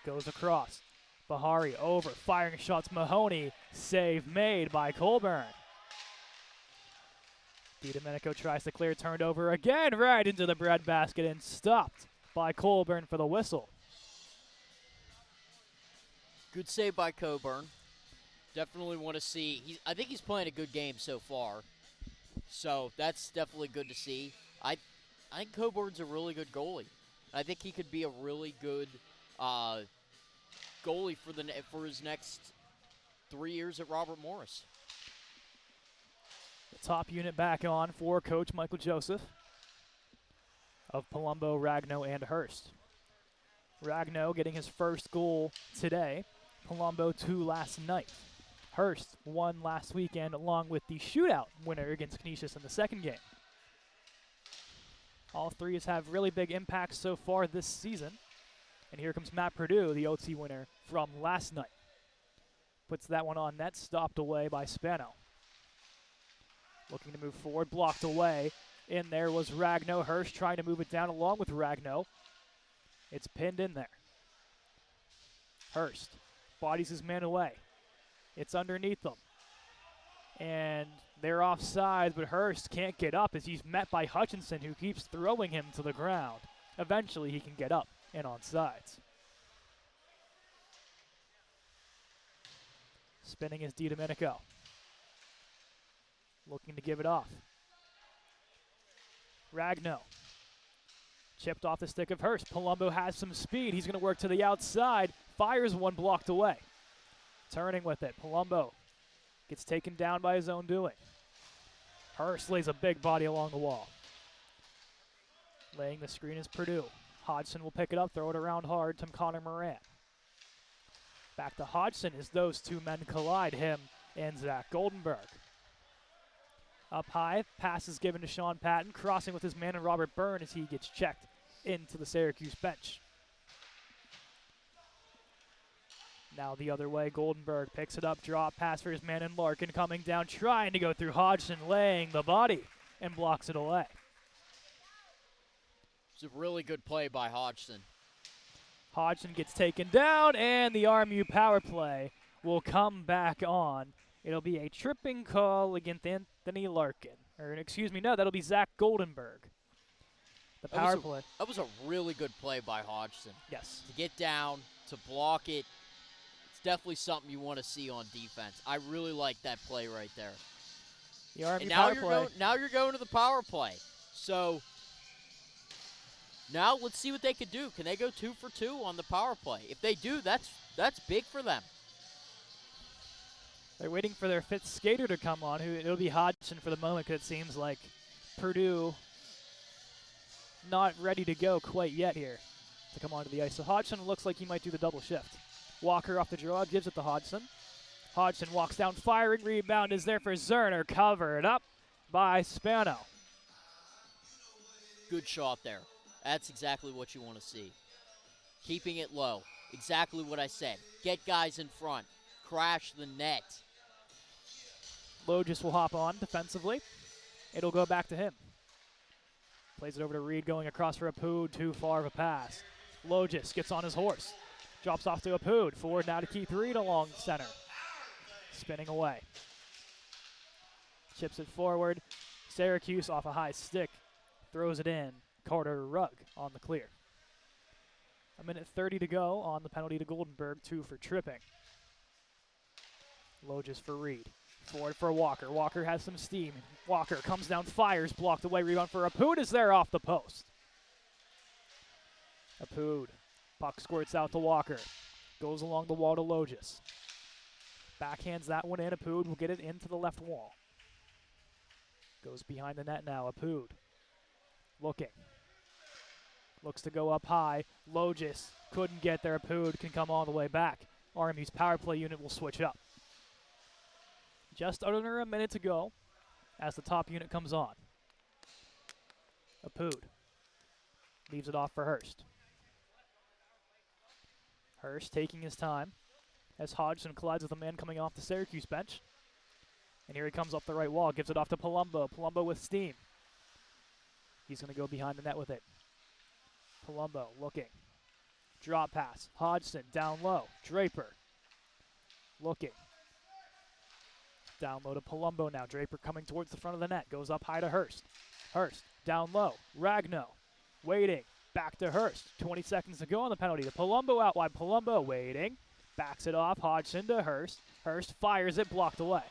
Goes across. Bahari over, firing shots. Mahoney, save made by Colburn. DiDomenico tries to clear, turned over again, right into the breadbasket and stopped by Colburn for the whistle. Good save by Coburn. Definitely want to see. I think he's playing a good game so far. So that's definitely good to see. I think Coburn's a really good goalie. I think he could be a really good goalie for his next 3 years at Robert Morris. The top unit back on for Coach Michael Joseph of Palumbo, Ragno, and Hearst. Ragno getting his first goal today. Palumbo 2 last night. Hearst 1 last weekend, along with the shootout winner against Canisius in the second game. All three have really big impacts so far this season. And here comes Matt Purdue, the OT winner from last night. Puts that one on net, stopped away by Spano. Looking to move forward, blocked away. In there was Ragno. Hearst trying to move it down along with Ragno. It's pinned in there. Hearst bodies his man away. It's underneath them. And they're offside, but Hearst can't get up as he's met by Hutchinson, who keeps throwing him to the ground. Eventually he can get up and on sides. Spinning is DiDomenico. Looking to give it off. Ragno. Chipped off the stick of Hearst. Palumbo has some speed. He's going to work to the outside. Fires one blocked away. Turning with it. Palumbo gets taken down by his own doing. Hearst lays a big body along the wall. Laying the screen is Purdue. Hodgson will pick it up, throw it around hard to Connor Moran. Back to Hodgson as those two men collide, him and Zach Goldenberg. Up high, pass is given to Sean Patton, crossing with his man and Robert Byrne as he gets checked into the Syracuse bench. Now the other way, Goldenberg picks it up, drop pass for his man and Larkin coming down, trying to go through Hodgson, laying the body and blocks it away. It's a really good play by Hodgson. Hodgson gets taken down, and the RMU power play will come back on. It'll be a tripping call against Anthony Larkin. Or, excuse me, no, that'll be Zach Goldenberg. The power play. That was a really good play by Hodgson. Yes. To get down, to block it, it's definitely something you want to see on defense. I really like that play right there. The RMU and power play. Now you're going to the power play. So now let's see what they could do. Can they go 2 for 2 on the power play? If they do, that's big for them. They're waiting for their fifth skater to come on. It'll be Hodgson for the moment, because it seems like Purdue not ready to go quite yet here to come onto the ice. So Hodgson looks like he might do the double shift. Walker off the draw, gives it to Hodgson. Hodgson walks down, firing, rebound is there for Zerner, covered up by Spano. Good shot there. That's exactly what you want to see. Keeping it low. Exactly what I said. Get guys in front. Crash the net. Logis will hop on defensively. It'll go back to him. Plays it over to Reed, going across for Apud. Too far of a pass. Logis gets on his horse. Drops off to Apud. Forward now to Keith Reed along center. Spinning away. Chips it forward. Syracuse off a high stick. Throws it in. Carter Rugg on the clear. 1:30 to go on the penalty to Goldenberg. 2 for tripping. Logis for Reed. Forward for Walker. Walker has some steam. Walker comes down, fires, blocked away. Rebound for Apud is there off the post. Apud. Puck squirts out to Walker. Goes along the wall to Logis. Backhands that one in. Apud will get it into the left wall. Goes behind the net now. Apud Looking. Looks to go up high. Logis couldn't get there. Pood can come all the way back. RMU's power play unit will switch up. Just under a minute to go as the top unit comes on. Apood leaves it off for Hurst. Hurst taking his time as Hodgson collides with a man coming off the Syracuse bench. And here he comes off the right wall, gives it off to Palumbo. Palumbo with steam. He's going to go behind the net with it. Palumbo looking. Drop pass. Hodgson down low. Draper looking. Down low to Palumbo now. Draper coming towards the front of the net. Goes up high to Hurst. Hurst down low. Ragno waiting. Back to Hurst. 20 seconds to go on the penalty. To Palumbo out wide. Palumbo waiting. Backs it off. Hodgson to Hurst. Hurst fires it. Blocked away.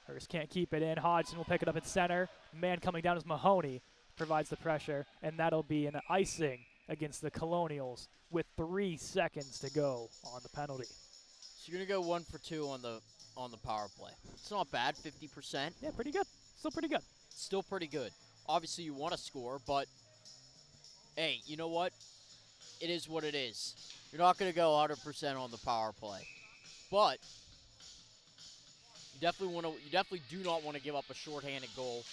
Hurst can't keep it in. Hodgson will pick it up at center. Man coming down is Mahoney. Provides the pressure. And that'll be an icing against the Colonials with 3 seconds to go on the penalty. So you're going to go 1 for 2 on the power play. It's not bad, 50%. Yeah, pretty good. Still pretty good. Still pretty good. Obviously, you want to score, but hey, you know what? It is what it is. You're not going to go 100% on the power play, but you definitely do not want to give up a shorthanded goal.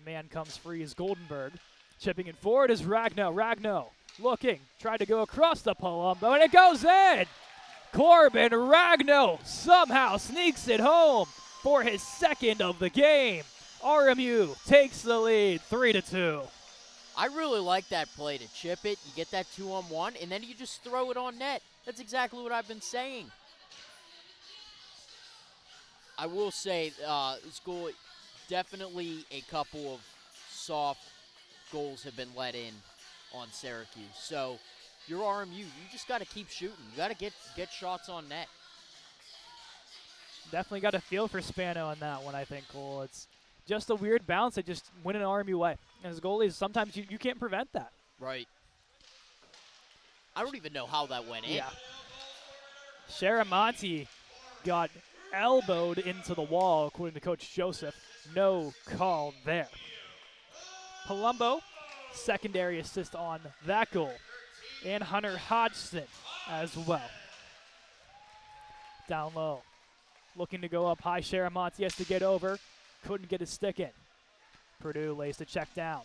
Man comes free is Goldenberg. Chipping it forward is Ragno. Ragno looking, tried to go across the Palumbo, and it goes in! Corbin Ragno somehow sneaks it home for his second of the game. RMU takes the lead 3-2. I really like that play to chip it. You get that 2-on-1, and then you just throw it on net. That's exactly what I've been saying. I will say this goal, definitely a couple of soft goals have been let in on Syracuse. So if you're RMU, you just got to keep shooting. You got to get shots on net. Definitely got a feel for Spano on that one, I think, Cole. It's just a weird bounce that just went an RMU way. And as goalies, sometimes you can't prevent that. Right. I don't even know how that went in. Yeah. Sharamonte got elbowed into the wall, according to Coach Joseph. No call there. Palumbo, secondary assist on that goal. And Hunter Hodgson as well. Down low. Looking to go up high. Sharamonte has to get over. Couldn't get his stick in. Purdue lays the check down.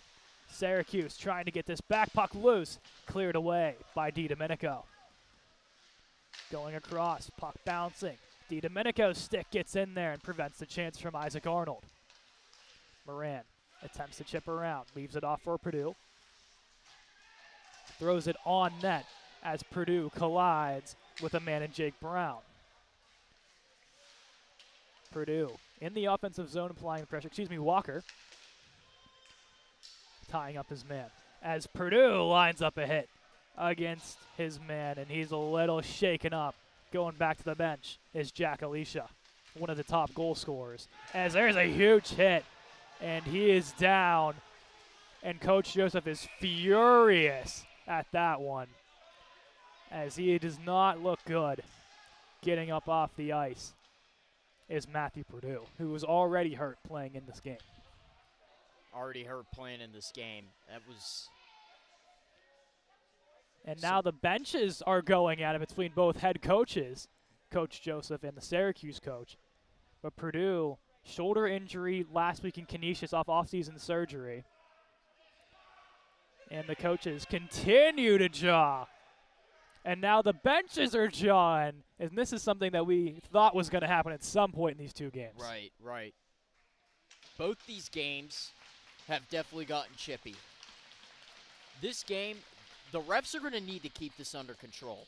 Syracuse trying to get this back puck loose. Cleared away by DiDomenico. Going across. Puck bouncing. DiDomenico's stick gets in there and prevents the chance from Isaac Arnold. Moran attempts to chip around. Leaves it off for Purdue. Throws it on net as Purdue collides with a man in Jake Brown. Purdue in the offensive zone applying pressure. Walker tying up his man as Purdue lines up a hit against his man, and he's a little shaken up. Going back to the bench is Jack Alicia, one of the top goal scorers, as there's a huge hit, and he is down, and Coach Joseph is furious at that one, as he does not look good getting up off the ice. Is Matthew Purdue, who was already hurt playing in this game. Already hurt playing in this game. That was... And now the benches are going at it between both head coaches, Coach Joseph and the Syracuse coach. But Purdue, shoulder injury last week in Canisius off offseason surgery. And the coaches continue to jaw. And now the benches are jawing. And this is something that we thought was going to happen at some point in these two games. Right, right. Both these games have definitely gotten chippy. This game, the refs are going to need to keep this under control.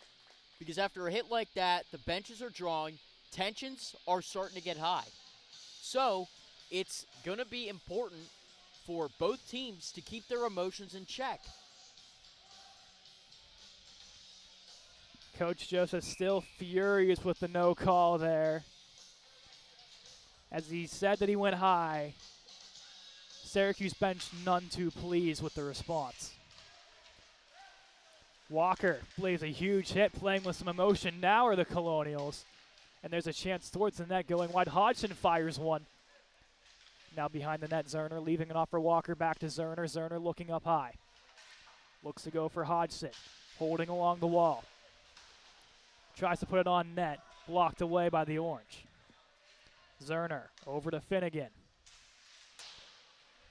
Because after a hit like that, the benches are drawing, tensions are starting to get high. So it's going to be important for both teams to keep their emotions in check. Coach Joseph still furious with the no call there. As he said that he went high, Syracuse bench none too pleased with the response. Walker plays a huge hit, playing with some emotion now are the Colonials. And there's a chance towards the net going wide. Hodgson fires one. Now behind the net, Zerner leaving it off for Walker. Back to Zerner. Zerner looking up high. Looks to go for Hodgson. Holding along the wall. Tries to put it on net. Blocked away by the Orange. Zerner over to Finnegan.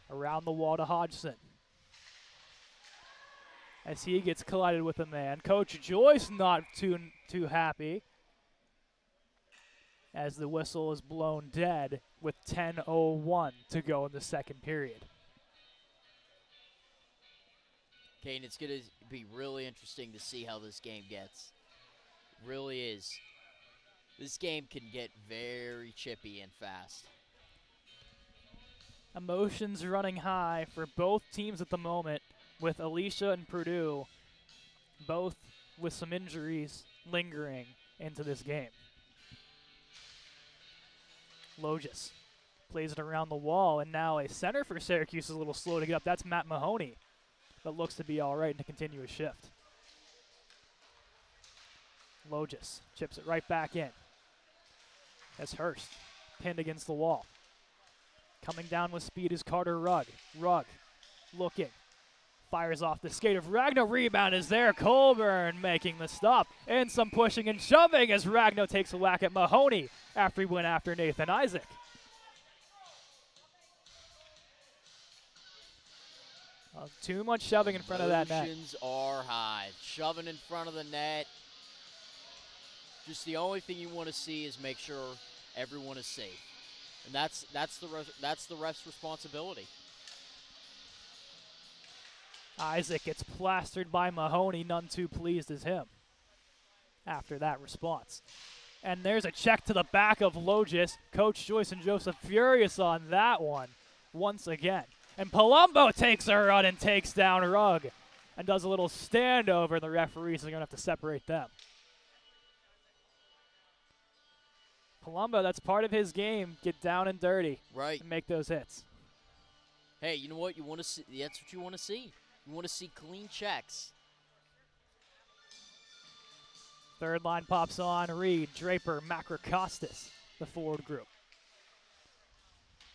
Around the wall to Hodgson. As he gets collided with a man. Coach Joyce not too happy. As the whistle is blown dead with 10:01 to go in the second period. Kane, it's going to be really interesting to see how this game gets. Really is. This game can get very chippy and fast. Emotions running high for both teams at the moment, with Alicia and Purdue both with some injuries lingering into this game. Logis plays it around the wall, and now a center for Syracuse is a little slow to get up. That's Matt Mahoney, but looks to be all right to continue his shift. Logis chips it right back in. As Hurst pinned against the wall. Coming down with speed is Carter Rugg. Rugg looking. Fires off the skate of Ragno. Rebound is there. Colburn making the stop. And some pushing and shoving as Ragno takes a whack at Mahoney after he went after Nathan Isaac. Too much shoving in front of that net. Emotions are high. Shoving in front of the net. Just the only thing you want to see is make sure everyone is safe. And that's the ref's responsibility. Isaac gets plastered by Mahoney, none too pleased as him after that response. And there's a check to the back of Logis. Coach Joyce and Joseph furious on that one once again. And Palumbo takes a run and takes down Rugg and does a little standover. The referees are going to have to separate them. Palumbo, that's part of his game. Get down and dirty. Right. And make those hits. Hey, you know what? You want to see? That's what you want to see. You want to see clean checks. Third line pops on. Reed, Draper, Macrocostas, the forward group.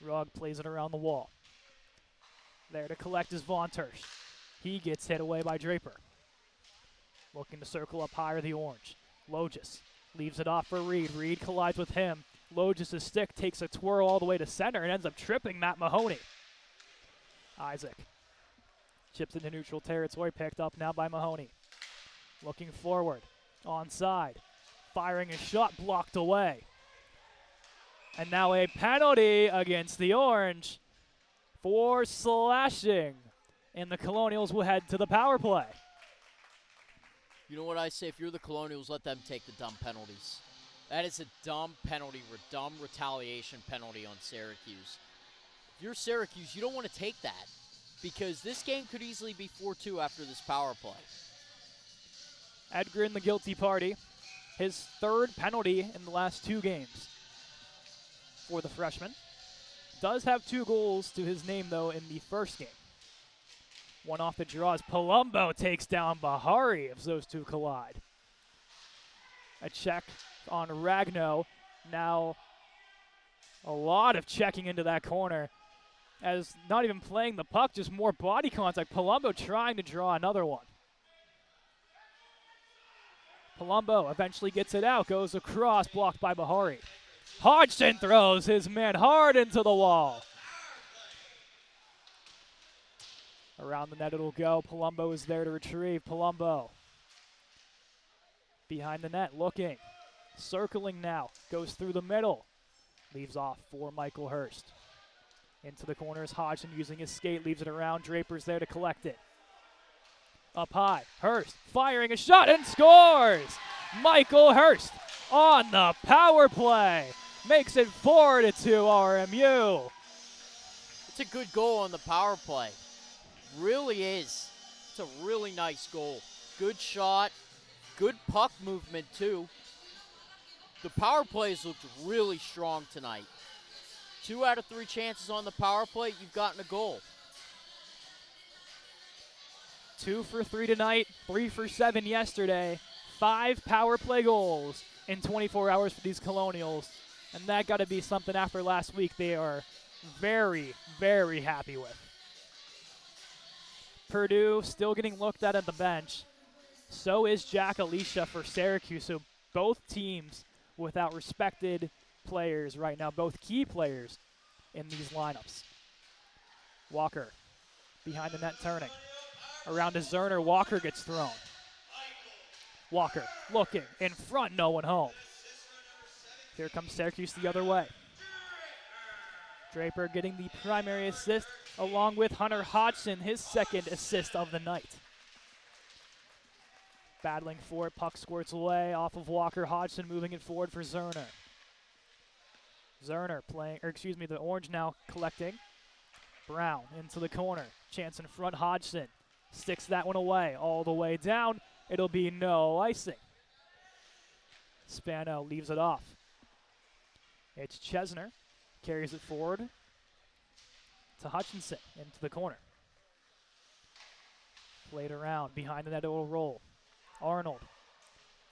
Rugg plays it around the wall. There to collect is Von Tersch. He gets hit away by Draper. Looking to circle up higher the Orange. Logis leaves it off for Reed. Reed collides with him. Logis' stick takes a twirl all the way to center and ends up tripping Matt Mahoney. Isaac chips into neutral territory, picked up now by Mahoney. Looking forward, onside, firing a shot blocked away. And now a penalty against the Orange for slashing. And the Colonials will head to the power play. You know what I say? If you're the Colonials, let them take the dumb penalties. That is a dumb penalty, dumb retaliation penalty on Syracuse. If you're Syracuse, you don't want to take that because this game could easily be 4-2 after this power play. Edgar in the guilty party. His third penalty in the last 2 games for the freshman. Does have 2 goals to his name, though, in the first game. One off the draws. Palumbo takes down Bahari as those two collide. A check on Ragno. Now a lot of checking into that corner as not even playing the puck, just more body contact. Palumbo trying to draw another one. Palumbo eventually gets it out, goes across, blocked by Bahari. Hodgson throws his man hard into the wall. Around the net it'll go. Palumbo is there to retrieve. Palumbo behind the net, looking, circling now, goes through the middle, leaves off for Michael Hurst. Into the corners, Hodgson using his skate, leaves it around. Draper's there to collect it. Up high, Hurst firing a shot and scores! Michael Hurst on the power play makes it 4-2 RMU. It's a good goal on the power play. Really is. It's a really nice goal. Good shot. Good puck movement, too. The power plays looked really strong tonight. 2 out of 3 chances on the power play, you've gotten a goal. 2 for 3 tonight, 3 for 7 yesterday. 5 power play goals in 24 hours for these Colonials. And that got to be something after last week. They are very, very happy with. Purdue still getting looked at the bench. So is Jack Alicia for Syracuse. So both teams without respected players right now, both key players in these lineups. Walker behind the net turning. Around to Zerner, Walker gets thrown. Walker looking in front, no one home. Here comes Syracuse the other way. Draper getting the primary assist along with Hunter Hodgson, his second assist of the night. Battling for it, puck squirts away off of Walker. Hodgson moving it forward for Zerner. Zerner playing, or excuse me, the Orange now collecting. Brown into the corner. Chance in front, Hodgson sticks that one away. All the way down, it'll be no icing. Spano leaves it off. It's Chesner, carries it forward to Hutchinson into the corner. Played around, behind the net it'll roll. Arnold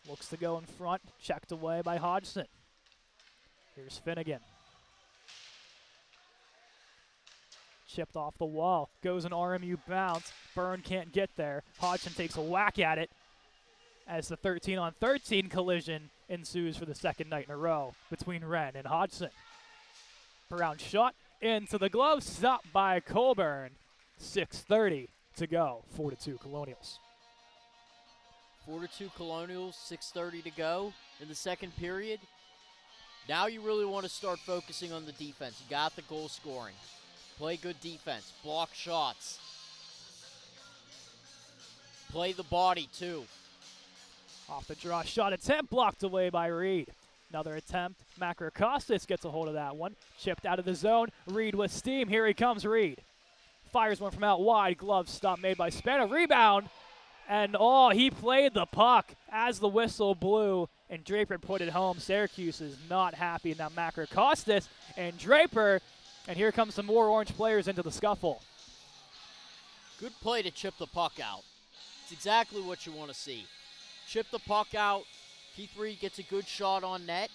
looks to go in front, checked away by Hodgson. Here's Finnegan. Chipped off the wall, goes an RMU bounce. Byrne can't get there. Hodgson takes a whack at it as the 13-on-13 collision ensues for the second night in a row between Wren and Hodgson. Brown shot into the glove, stopped by Colburn. 6:30 to go, 4-2 Colonials. 4-2 Colonials, 6:30 to go in the second period. Now you really want to start focusing on the defense. You got the goal scoring. Play good defense. Block shots. Play the body, too. Off the draw, shot attempt blocked away by Reed. Another attempt. Macrocostas gets a hold of that one. Chipped out of the zone. Reed with steam. Here he comes, Reed. Fires one from out wide. Glove stop made by Spano. Rebound. And he played the puck as the whistle blew, and Draper put it home. Syracuse is not happy. Now Macrocostas and Draper, and here comes some more Orange players into the scuffle. Good play to chip the puck out. It's exactly what you want to see. Chip the puck out. Keith Reed gets a good shot on net.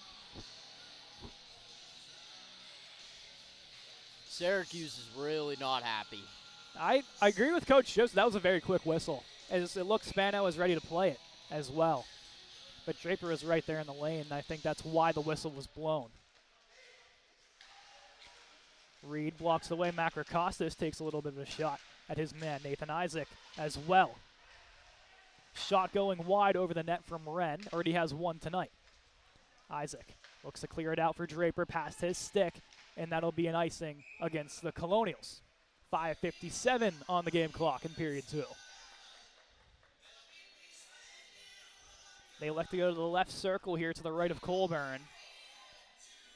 Syracuse is really not happy. I agree with Coach Joseph. That was a very quick whistle. As it looked, Spano was ready to play it as well. But Draper was right there in the lane, and I think that's why the whistle was blown. Reed blocks the way. Macrocostas takes a little bit of a shot at his man, Nathan Isaac, as well. Shot going wide over the net from Wren. Already has one tonight. Isaac looks to clear it out for Draper past his stick, and that'll be an icing against the Colonials. 5:57 on the game clock in period 2. They elect to go to the left circle here to the right of Colburn,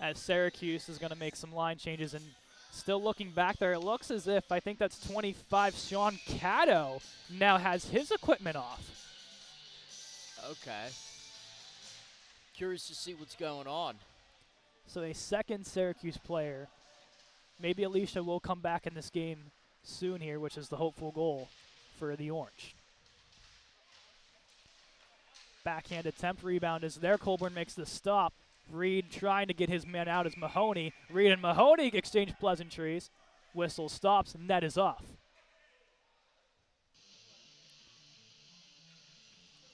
as Syracuse is going to make some line changes. And still looking back there, it looks as if, I think that's 25, Sean Caddo now has his equipment off. Okay. Curious to see what's going on. So a second Syracuse player. Maybe Alicia will come back in this game soon here, which is the hopeful goal for the Orange. Backhand attempt, rebound is there. Colburn makes the stop. Reed trying to get his man out as Mahoney. Reed and Mahoney exchange pleasantries. Whistle stops, and net is off.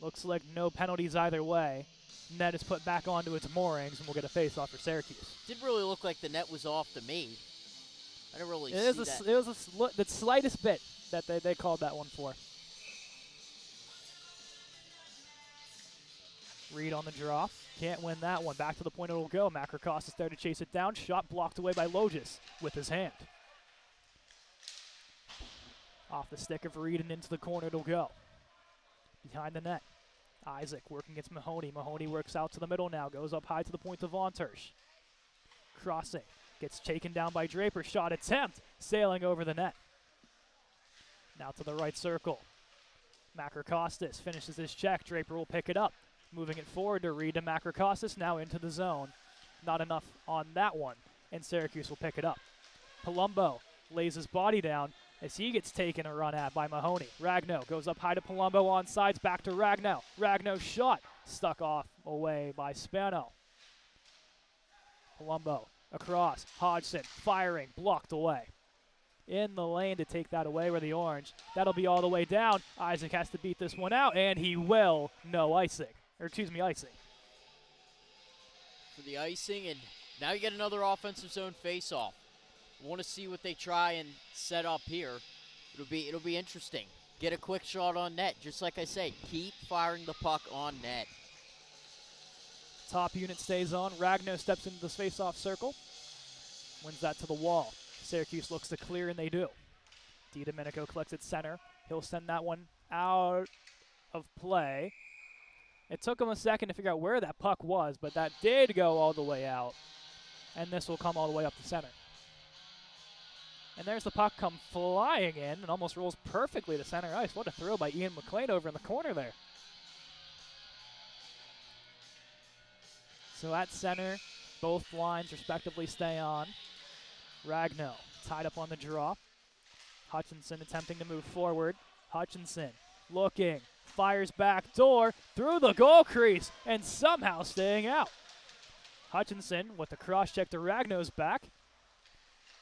Looks like no penalties either way. Net is put back onto its moorings, and we'll get a face-off for Syracuse. Didn't really look like the net was off to me. I didn't really see that. It was the slightest bit that they called that one for. Reed on the draw. Can't win that one. Back to the point it'll go. Macrocostas there to chase it down. Shot blocked away by Logis with his hand. Off the stick of Reed and into the corner it'll go. Behind the net. Isaac working against Mahoney. Mahoney works out to the middle now. Goes up high to the point of Von Tersch. Crossing. Gets taken down by Draper. Shot attempt. Sailing over the net. Now to the right circle. Macrocostas finishes his check. Draper will pick it up. Moving it forward to Reed to Macrocostas. Now into the zone. Not enough on that one. And Syracuse will pick it up. Palumbo lays his body down as he gets taken a run at by Mahoney. Ragno goes up high to Palumbo on sides. Back to Ragno. Ragno shot. Stuck off away by Spano. Palumbo Across, Hodgson firing, blocked away. In the lane to take that away with the orange. That'll be all the way down. Isaac has to beat this one out, and he will. No icing. Or excuse me, icing. For the icing, and now you get another offensive zone face-off. Want to see what they try and set up here. It'll be interesting. Get a quick shot on net. Just like I say, keep firing the puck on net. Top unit stays on. Ragno steps into the face-off circle. Wins that to the wall. Syracuse looks to clear, and they do. DiDomenico collects at center. He'll send that one out of play. It took him a second to figure out where that puck was, but that did go all the way out. And this will come all the way up the center. And there's the puck come flying in and almost rolls perfectly to center ice. What a throw by Ian McLean over in the corner there. So at center, both lines respectively stay on. Ragno tied up on the draw. Hutchinson attempting to move forward. Hutchinson looking, fires back door through the goal crease and somehow staying out. Hutchinson with the cross check to Ragno's back.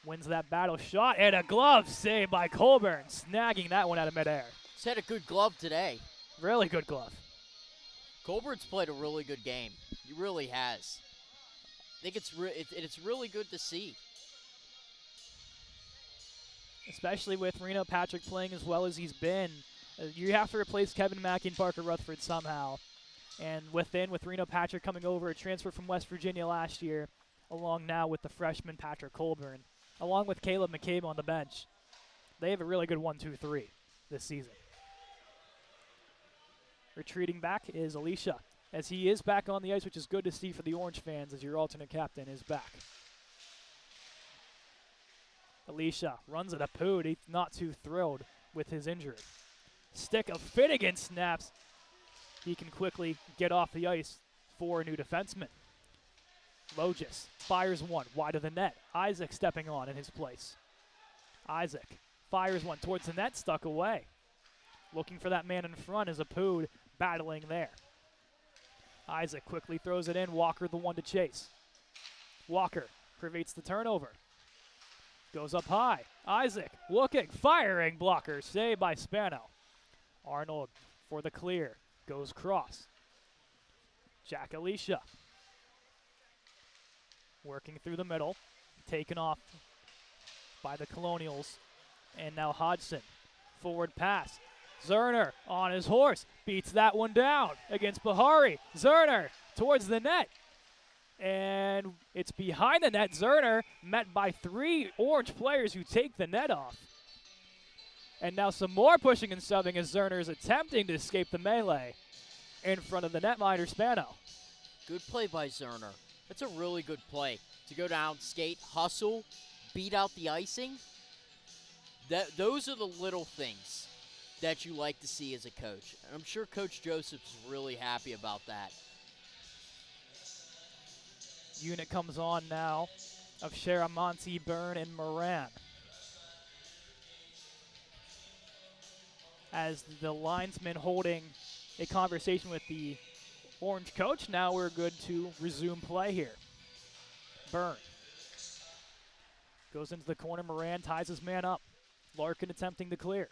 Wins that battle shot and a glove save by Colburn, snagging that one out of midair. He's had a good glove today. Really good glove. Colburn's played a really good game. He really has. I think it's really good to see. Especially with Reno Patrick playing as well as he's been. You have to replace Kevin Mackey and Parker Rutherford somehow. And with Reno Patrick coming over, a transfer from West Virginia last year, along now with the freshman Patrick Colburn, along with Caleb McCabe on the bench. They have a really good 1-2-3 this season. Retreating back is Alicia, as he is back on the ice, which is good to see for the Orange fans as your alternate captain is back. Alicia runs at a pood. He's not too thrilled with his injury. Stick of Finnegan snaps. He can quickly get off the ice for a new defenseman. Logis fires one wide of the net. Isaac stepping on in his place. Isaac fires one towards the net, stuck away. Looking for that man in front is Apood battling there. Isaac quickly throws it in. Walker the one to chase. Walker creates the turnover. Goes up high. Isaac looking, firing, blocker, saved by Spano. Arnold for the clear. Goes cross. Jack Alicia. Working through the middle. Taken off by the Colonials. And now Hodgson. Forward pass. Zerner on his horse. Beats that one down against Bahari. Zerner towards the net. And it's behind the net. Zerner met by 3 Orange players who take the net off. And now some more pushing and subbing as Zerner is attempting to escape the melee in front of the netminder Spano. Good play by Zerner. That's a really good play. To go down, skate, hustle, beat out the icing. Those are the little things that you like to see as a coach. And I'm sure Coach Joseph's really happy about that. Unit comes on now of Sharamonte, Byrne, and Moran. As the linesman holding a conversation with the Orange coach, now we're good to resume play here. Byrne goes into the corner. Moran ties his man up. Larkin attempting to clear.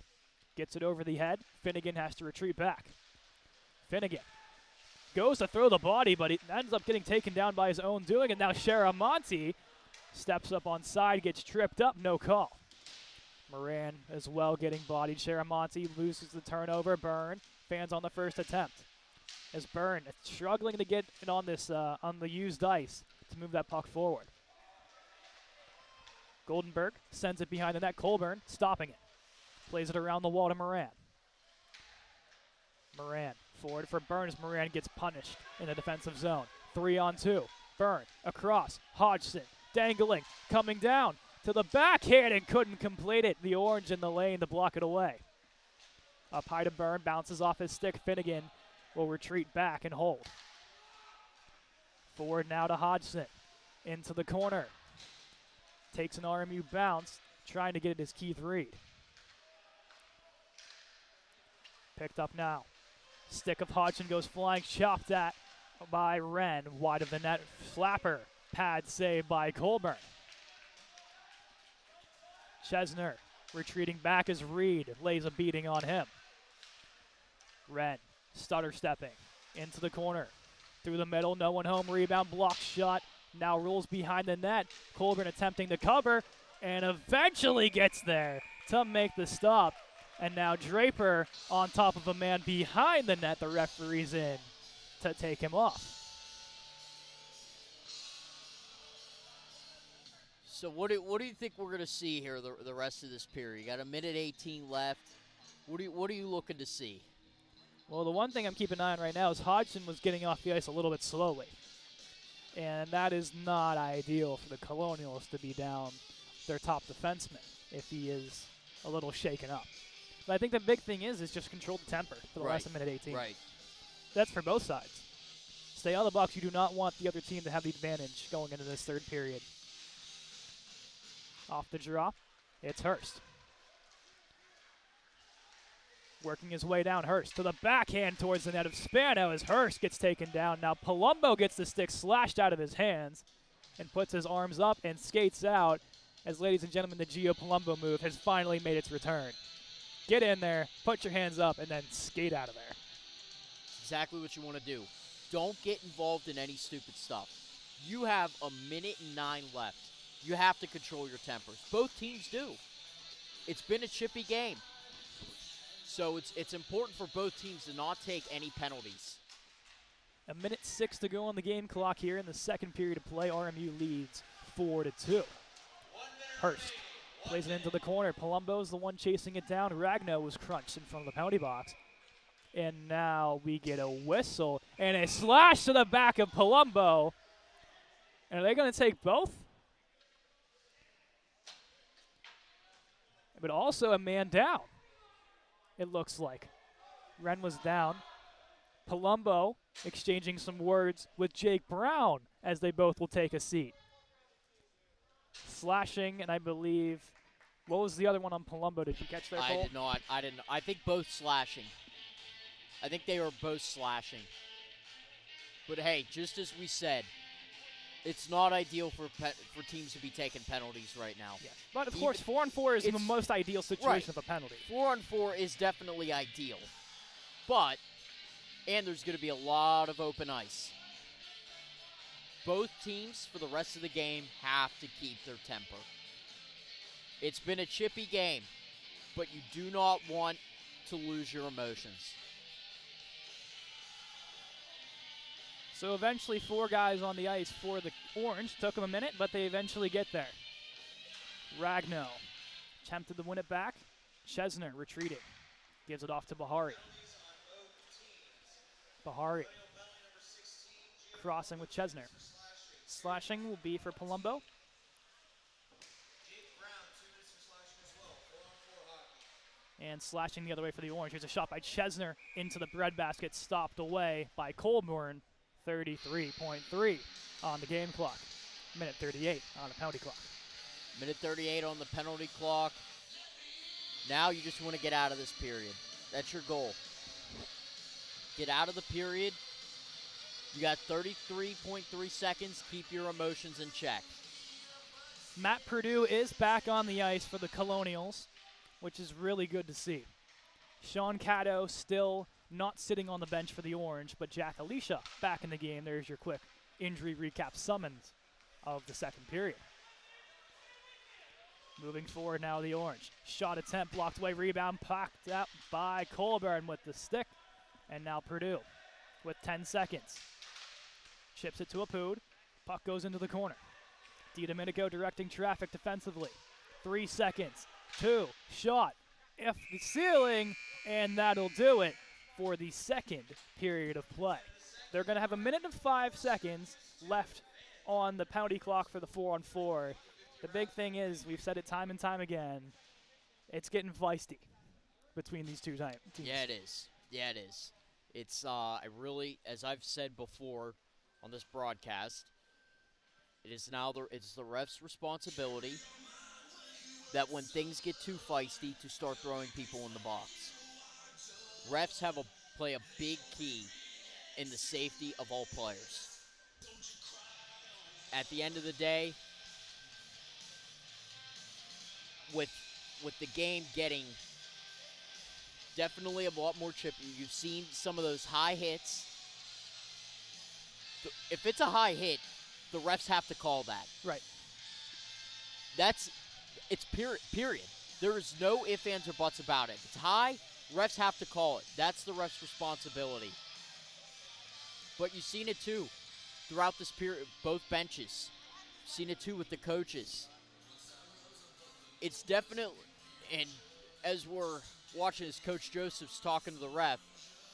Gets it over the head. Finnegan has to retreat back. Finnegan goes to throw the body, but he ends up getting taken down by his own doing. And now Sharamonte steps up on side, gets tripped up, no call. Moran as well getting bodied. Sharamonte loses the turnover. Byrne, fans on the first attempt. As Byrne struggling to get it on this on the used ice to move that puck forward. Goldenberg sends it behind the net. Colburn stopping it. Plays it around the wall to Moran. Moran forward for Burns. Moran gets punished in the defensive zone. 3-on-2. Byrne across. Hodgson dangling. Coming down to the backhand and couldn't complete it. The Orange in the lane to block it away. Up high to Byrne. Bounces off his stick. Finnegan will retreat back and hold. Forward now to Hodgson. Into the corner. Takes an RMU bounce. Trying to get it as Keith Reed. Picked up now. Stick of Hodgson goes flying. Chopped at by Wren. Wide of the net. Flapper pad save by Colburn. Chesner retreating back as Reed lays a beating on him. Wren stutter stepping into the corner. Through the middle, no one home, rebound, block shot. Now rolls behind the net. Colburn attempting to cover and eventually gets there to make the stop. And now Draper on top of a man behind the net. The referee's in to take him off. So what do you think we're going to see here the rest of this period? You got a minute 18 left. What are you looking to see? Well, the one thing I'm keeping an eye on right now is Hodgson was getting off the ice a little bit slowly. And that is not ideal for the Colonials to be down their top defenseman if he is a little shaken up. But I think the big thing is just control the temper for the last minute 18. Right. That's for both sides. Stay on the Bucks. You do not want the other team to have the advantage going into this third period. Off the draw, it's Hurst. Working his way down, Hurst to the backhand towards the net of Spano as Hurst gets taken down. Now Palumbo gets the stick slashed out of his hands and puts his arms up and skates out as, ladies and gentlemen, the Gio Palumbo move has finally made its return. Get in there, put your hands up, and then skate out of there. Exactly what you want to do. Don't get involved in any stupid stuff. You have a minute and 9 left. You have to control your tempers. Both teams do. It's been a chippy game. So it's important for both teams to not take any penalties. A minute 6 to go on the game clock here in the second period of play. RMU leads 4-2. Hurst plays it into the corner. Palumbo's the one chasing it down. Ragno was crunched in front of the penalty box. And now we get a whistle and a slash to the back of Palumbo. And are they going to take both? But also a man down, it looks like. Wren was down. Palumbo exchanging some words with Jake Brown as they both will take a seat. Slashing, and I believe, what was the other one on Palumbo? Did you catch that, Cole? I did not. I didn't. I think both slashing. I think they were both slashing. But hey, just as we said, it's not ideal for teams to be taking penalties right now. Yeah. But, of course, 4-on-4 is the most ideal situation of a penalty. 4-on-4 is definitely ideal. But, and there's going to be a lot of open ice. Both teams, for the rest of the game, have to keep their temper. It's been a chippy game, but you do not want to lose your emotions. So eventually 4 guys on the ice for the Orange. Took them a minute, but they eventually get there. Ragno attempted to win it back. Chesner retreating. Gives it off to Bahari. Bahari crossing with Chesner. Slashing will be for Palumbo. And slashing the other way for the Orange. Here's a shot by Chesner into the breadbasket, stopped away by Colburn. 33.3 on the game clock. Minute 38 on the penalty clock. Minute 38 on the penalty clock. Now you just want to get out of this period. That's your goal. Get out of the period. You got 33.3 seconds. Keep your emotions in check. Matt Purdue is back on the ice for the Colonials, which is really good to see. Sean Caddo still not sitting on the bench for the Orange, but Jack Alicia back in the game. There's your quick injury recap summons of the second period. Moving forward now, the Orange. Shot attempt, blocked away, rebound, packed up by Colburn with the stick. And now Purdue with 10 seconds. Chips it to Apud. Puck goes into the corner. DiDomenico directing traffic defensively. 3 seconds. 2, shot. If the ceiling, and that'll do it for the second period of play. They're going to have a minute and 5 seconds left on the penalty clock for the 4-on-4. The big thing is, we've said it time and time again, it's getting feisty between these two teams. Yeah, it is. Yeah, it is. It's I really, as I've said before on this broadcast, it's the ref's responsibility that when things get too feisty to start throwing people in the box. Refs play a big key in the safety of all players. at the end of the day, with the game getting definitely a lot more chippy, you've seen some of those high hits. If it's a high hit, the refs have to call that. Right. It's period. There is no ifs, ands, or buts about it. If it's high, refs have to call it. That's the ref's responsibility. But you've seen it too throughout this period, both benches. You've seen it too with the coaches. It's definitely, and as we're watching as Coach Joseph's talking to the ref,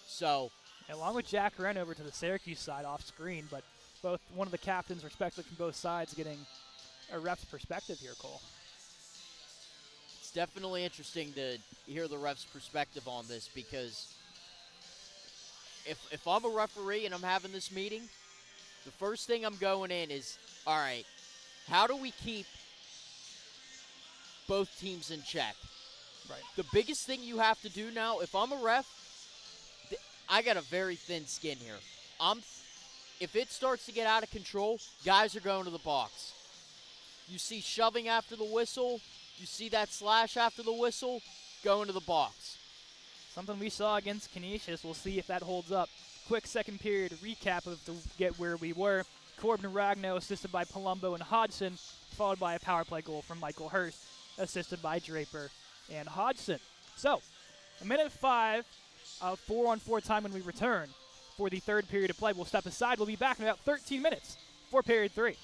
so. Along with Jack Wren over to the Syracuse side off screen, but both one of the captains, respectively from both sides, getting a ref's perspective here, Cole. It's definitely interesting to hear the ref's perspective on this, because if I'm a referee and I'm having this meeting, the first thing I'm going in is, all right, how do we keep both teams in check? Right. The biggest thing you have to do now, if I'm a ref, I got a very thin skin here. If it starts to get out of control, guys are going to the box. You see shoving after the whistle, you see that slash after the whistle, going to the box. Something we saw against Canisius. We'll see if that holds up. Quick second period recap of to get where we were. Corbin Ragno assisted by Palumbo and Hodgson, followed by a power play goal from Michael Hurst, assisted by Draper and Hodgson. So, a minute 5 of 4-on-4 time when we return for the third period of play. We'll step aside. We'll be back in about 13 minutes for period 3.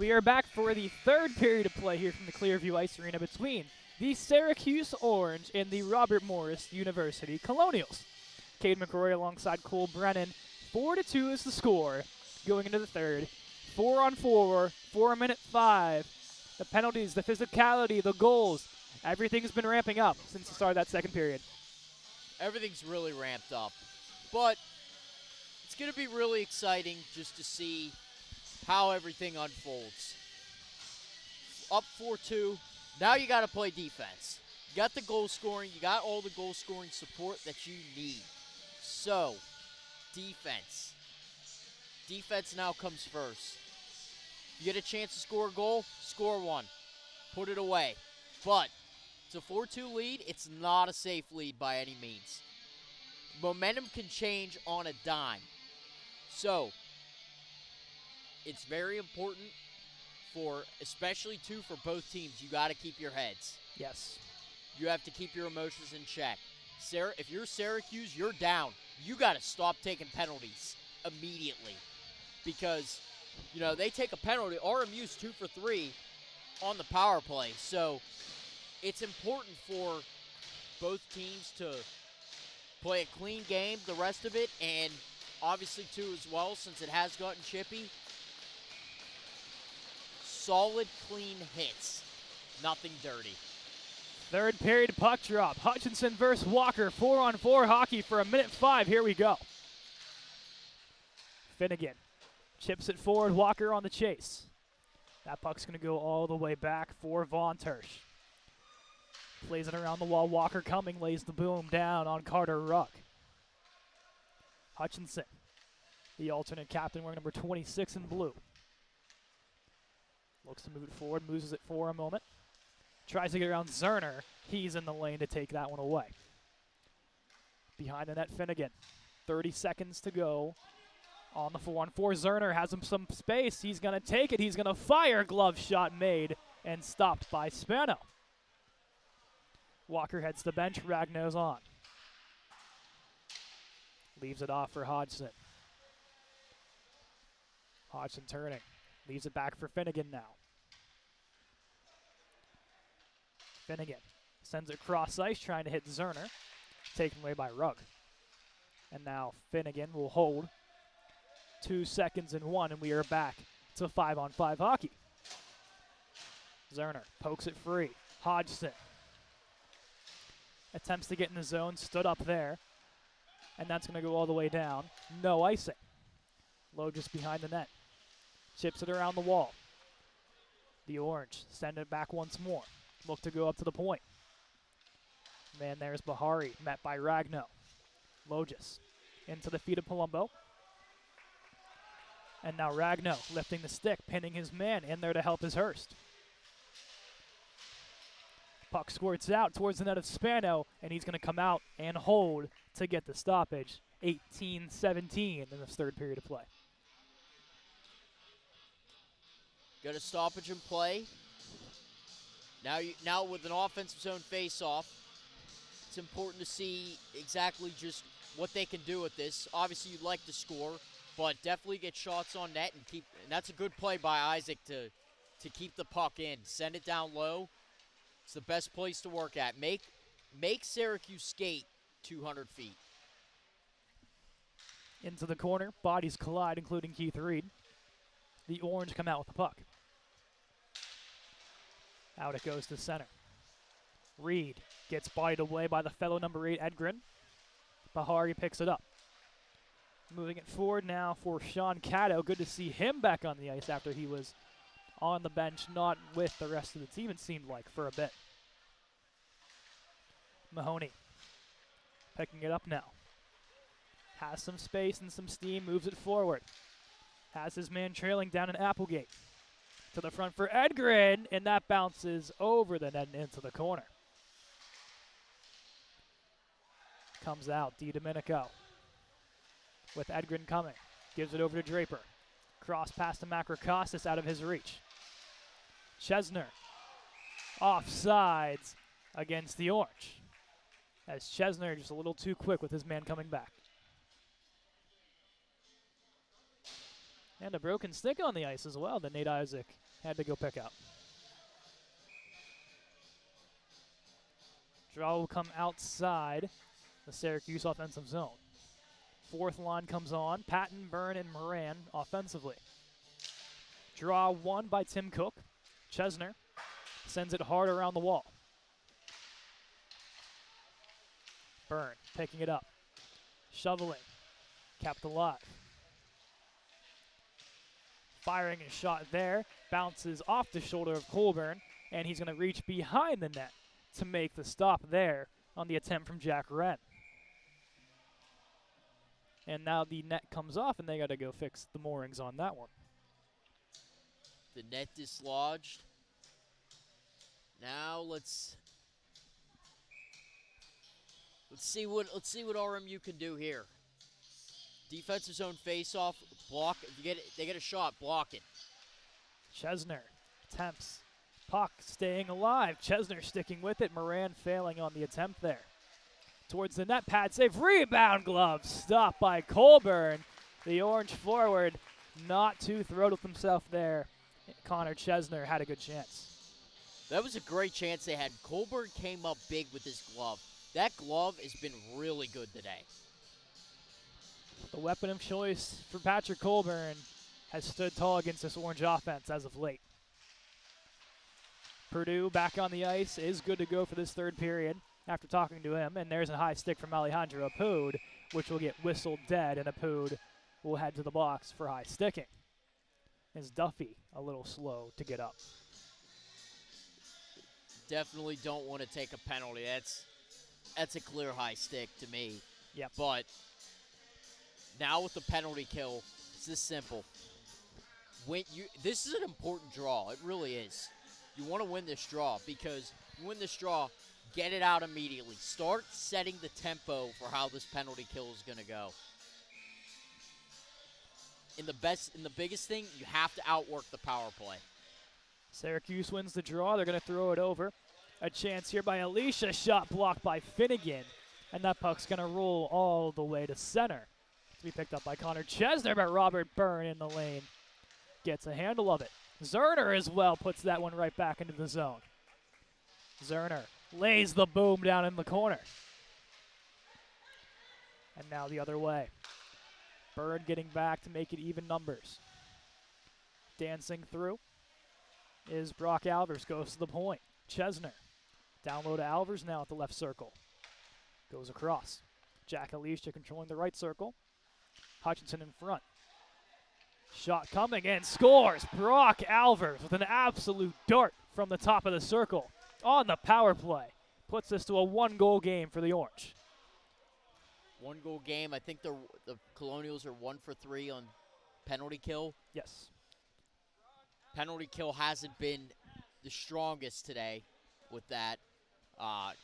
We are back for the third period of play here from the Clearview Ice Arena between the Syracuse Orange and the Robert Morris University Colonials. Cade McRoy alongside Cole Brennan. 4-2 is the score going into the third. 4-on-4, 4:05. The penalties, the physicality, the goals, everything's been ramping up since the start of that second period. Everything's really ramped up. But it's going to be really exciting just to see how everything unfolds. Up 4-2. Now you got to play defense. You got the goal scoring. You got all the goal scoring support that you need. So, defense. Defense now comes first. You get a chance to score a goal, score one. Put it away. But it's a 4-2 lead. It's not a safe lead by any means. Momentum can change on a dime. So, it's very important for, especially too, for both teams, you got to keep your heads. Yes. You have to keep your emotions in check. If you're Syracuse, you're down. You got to stop taking penalties immediately. Because, you know, they take a penalty. RMU's 2 for 3 on the power play. So, it's important for both teams to play a clean game, the rest of it, and obviously, too, as well, since it has gotten chippy, solid, clean hits. Nothing dirty. Third period puck drop. Hutchinson versus Walker. 4-on-4 hockey for 1:05. Here we go. Finnegan chips it forward. Walker on the chase. That puck's going to go all the way back for Von Tersch. Plays it around the wall. Walker coming, lays the boom down on Carter Ruck. Hutchinson, the alternate captain, wearing number 26 in blue. Looks to move it forward, moves it for a moment. Tries to get around Zerner. He's in the lane to take that one away. Behind the net, Finnegan. 30 seconds to go on the 4-on-4. Zerner has him some space. He's going to take it. He's going to fire. Glove shot made and stopped by Spano. Walker heads to the bench. Ragnow's on. Leaves it off for Hodgson. Hodgson turning. Leaves it back for Finnegan now. Finnegan sends it cross ice, trying to hit Zerner. Taken away by Rugg. And now Finnegan will hold. 2 seconds and 1, and we are back to 5-on-5 hockey. Zerner pokes it free. Hodgson attempts to get in the zone, stood up there. And that's going to go all the way down. No icing. Low just behind the net. Chips it around the wall. The Orange send it back once more. Look to go up to the point. Man, there's Bahari, met by Ragno. Logis into the feet of Palumbo. And now Ragno lifting the stick, pinning his man in there to help his Hurst. Puck squirts out towards the net of Spano, and he's going to come out and hold to get the stoppage. 18-17 in this third period of play. Got a stoppage in play. Now with an offensive zone face-off, it's important to see exactly just what they can do with this. Obviously, you'd like to score, but definitely get shots on net and keep. And that's a good play by Isaac to keep the puck in, send it down low. It's the best place to work at. Make Syracuse skate 200 feet. Into the corner, bodies collide, including Keith Reed. The Orange come out with the puck. Out it goes to center. Reed gets bodied away by the fellow number 8, Edgren. Bahari picks it up. Moving it forward now for Sean Caddo. Good to see him back on the ice after he was on the bench, not with the rest of the team, it seemed like, for a bit. Mahoney picking it up now. Has some space and some steam, moves it forward. Has his man trailing down in Applegate. To the front for Edgren, and that bounces over the net and into the corner. Comes out, DiDomenico. With Edgren coming. Gives it over to Draper. Cross pass to Makrakostas out of his reach. Chesner. Offsides against the Orange. As Chesner just a little too quick with his man coming back. And a broken stick on the ice as well that Nate Isaac had to go pick up. Draw will come outside the Syracuse offensive zone. Fourth line comes on. Patton, Byrne, and Moran offensively. Draw one by Tim Cook. Chesner sends it hard around the wall. Byrne picking it up. Shoveling. Kept alive. Firing a shot there. Bounces off the shoulder of Colburn, and he's going to reach behind the net to make the stop there on the attempt from Jack Wren. And now the net comes off, and they got to go fix the moorings on that one. The net dislodged. Now let's see what RMU can do here. Defensive zone face-off, block. They get a shot, block it. Chesner attempts. Puck staying alive. Chesner sticking with it. Moran failing on the attempt there. Towards the net, pad save, rebound glove, stopped by Colburn. The orange forward not too thrilled with himself there. Connor Chesner had a good chance. That was a great chance they had. Colburn came up big with his glove. That glove has been really good today. The weapon of choice for Patrick Colburn has stood tall against this orange offense as of late. Purdue back on the ice is good to go for this third period after talking to him, and there's a high stick from Alejandro Apud, which will get whistled dead, and Apud will head to the box for high sticking. Is Duffy a little slow to get up? Definitely don't want to take a penalty. That's a clear high stick to me. Yep. But now with the penalty kill, it's this simple. This is an important draw. It really is. You want to win this draw because you win this draw, get it out immediately. Start setting the tempo for how this penalty kill is going to go. In the biggest thing, you have to outwork the power play. Syracuse wins the draw. They're going to throw it over. A chance here by Alicia. Shot blocked by Finnegan. And that puck's going to roll all the way to center. To be picked up by Connor Chesner, but Robert Byrne in the lane gets a handle of it. Zerner as well puts that one right back into the zone. Zerner lays the boom down in the corner. And now the other way. Byrne getting back to make it even numbers. Dancing through is Brock Alvers, goes to the point. Chesner, down low to Alvers now at the left circle. Goes across. Jack Alicia controlling the right circle. Hutchinson in front. Shot coming and scores. Brock Alvers with an absolute dart from the top of the circle on the power play. Puts this to a one-goal game for the Orange. One-goal game. I think the Colonials are 1 for 3 on penalty kill. Yes. Penalty kill hasn't been the strongest today with that.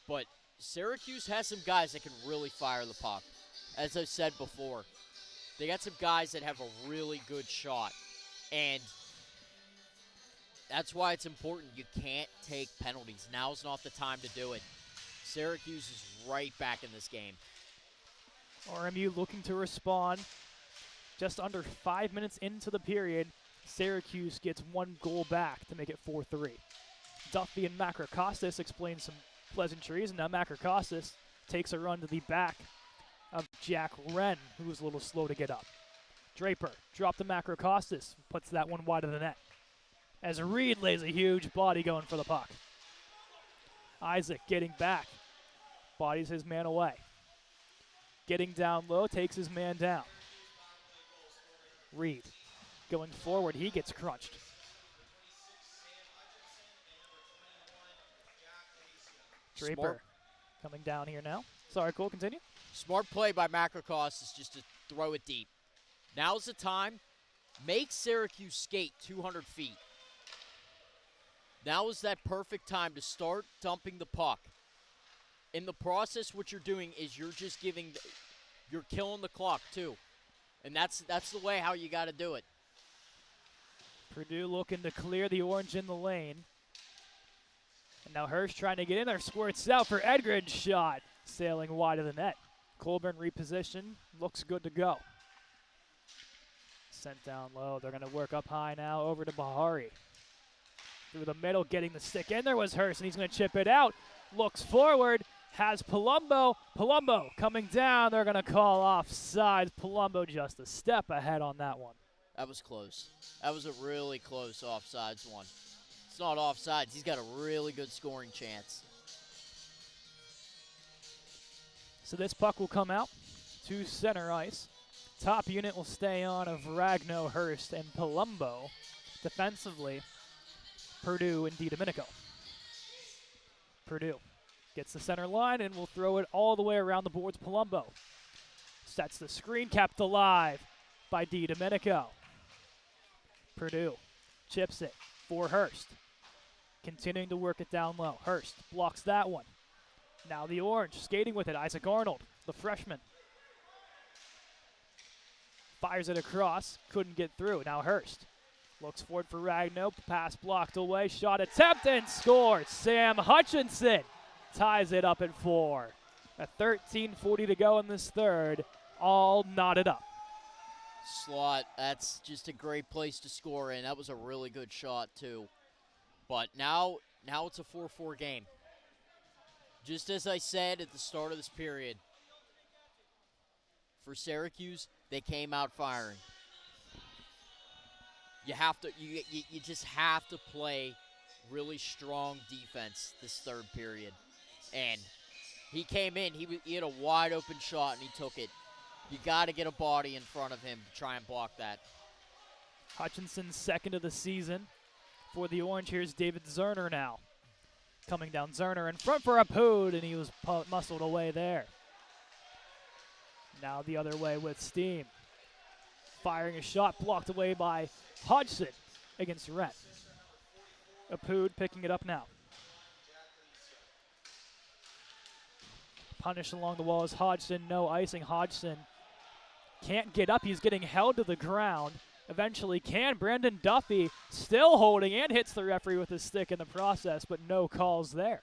But Syracuse has some guys that can really fire the puck. As I said before, they got some guys that have a really good shot. And that's why it's important. You can't take penalties. Now's not the time to do it. Syracuse is right back in this game. RMU looking to respond. Just under 5 minutes into the period, Syracuse gets one goal back to make it 4-3. Duffy and Makrokostas explain some pleasantries, and now Makrokostas takes a run to the back of Jack Wren, who was a little slow to get up. Draper dropped to Makrokostas, puts that one wide of the net. As Reed lays a huge body going for the puck. Isaac getting back, bodies his man away. Getting down low, takes his man down. Reed going forward, he gets crunched. Draper Smart. coming down here now. Sorry, Cole, continue. Smart play by Makrokostas just to throw it deep. Now's the time. Make Syracuse skate 200 feet. Now is that perfect time to start dumping the puck. In the process, what you're doing is you're just you're killing the clock too. And that's the way how you got to do it. Purdue looking to clear the Orange in the lane. And now Hirsch trying to get in there, squirts out for Edgrid's shot. Sailing wide of the net. Colburn reposition, looks good to go. Sent down low, they're going to work up high now over to Bahari. through the middle, getting the stick in. There was Hurst, and he's going to chip it out. Looks forward, has Palumbo. Palumbo coming down. They're going to call offsides. Palumbo just a step ahead on that one. That was close. That was a really close offsides one. It's not offsides. He's got a really good scoring chance. So this puck will come out to center ice. Top unit will stay on of Ragno, Hurst, and Palumbo. Defensively, Purdue and DiDomenico. Purdue gets the center line and will throw it all the way around the boards. Palumbo sets the screen, kept alive by DiDomenico. Purdue chips it for Hurst. Continuing to work it down low. Hurst blocks that one. Now the Orange skating with it. Isaac Arnold, the freshman. Fires it across. Couldn't get through. Now Hurst looks forward for Ragno. Pass blocked away. Shot attempt and scored. Sam Hutchinson ties it up at 4. A 13:40 to go in this third. All knotted up. Slot, that's just a great place to score in. That was a really good shot, too. But now it's a 4-4 game. Just as I said at the start of this period, for Syracuse, they came out firing. You have to, you just have to play really strong defense this third period. And he came in, he had a wide open shot and he took it. You got to get a body in front of him to try and block that. Hutchinson's second of the season for the Orange. Here's David Zerner now. Coming down, Zerner in front for a Pood, and he was muscled away there. Now the other way with steam. Firing a shot blocked away by Hodgson against Rhett. Apood picking it up now. Punish along the wall is Hodgson. No icing. Hodgson can't get up. He's getting held to the ground. Eventually can. Brandon Duffy still holding and hits the referee with his stick in the process, but no calls there.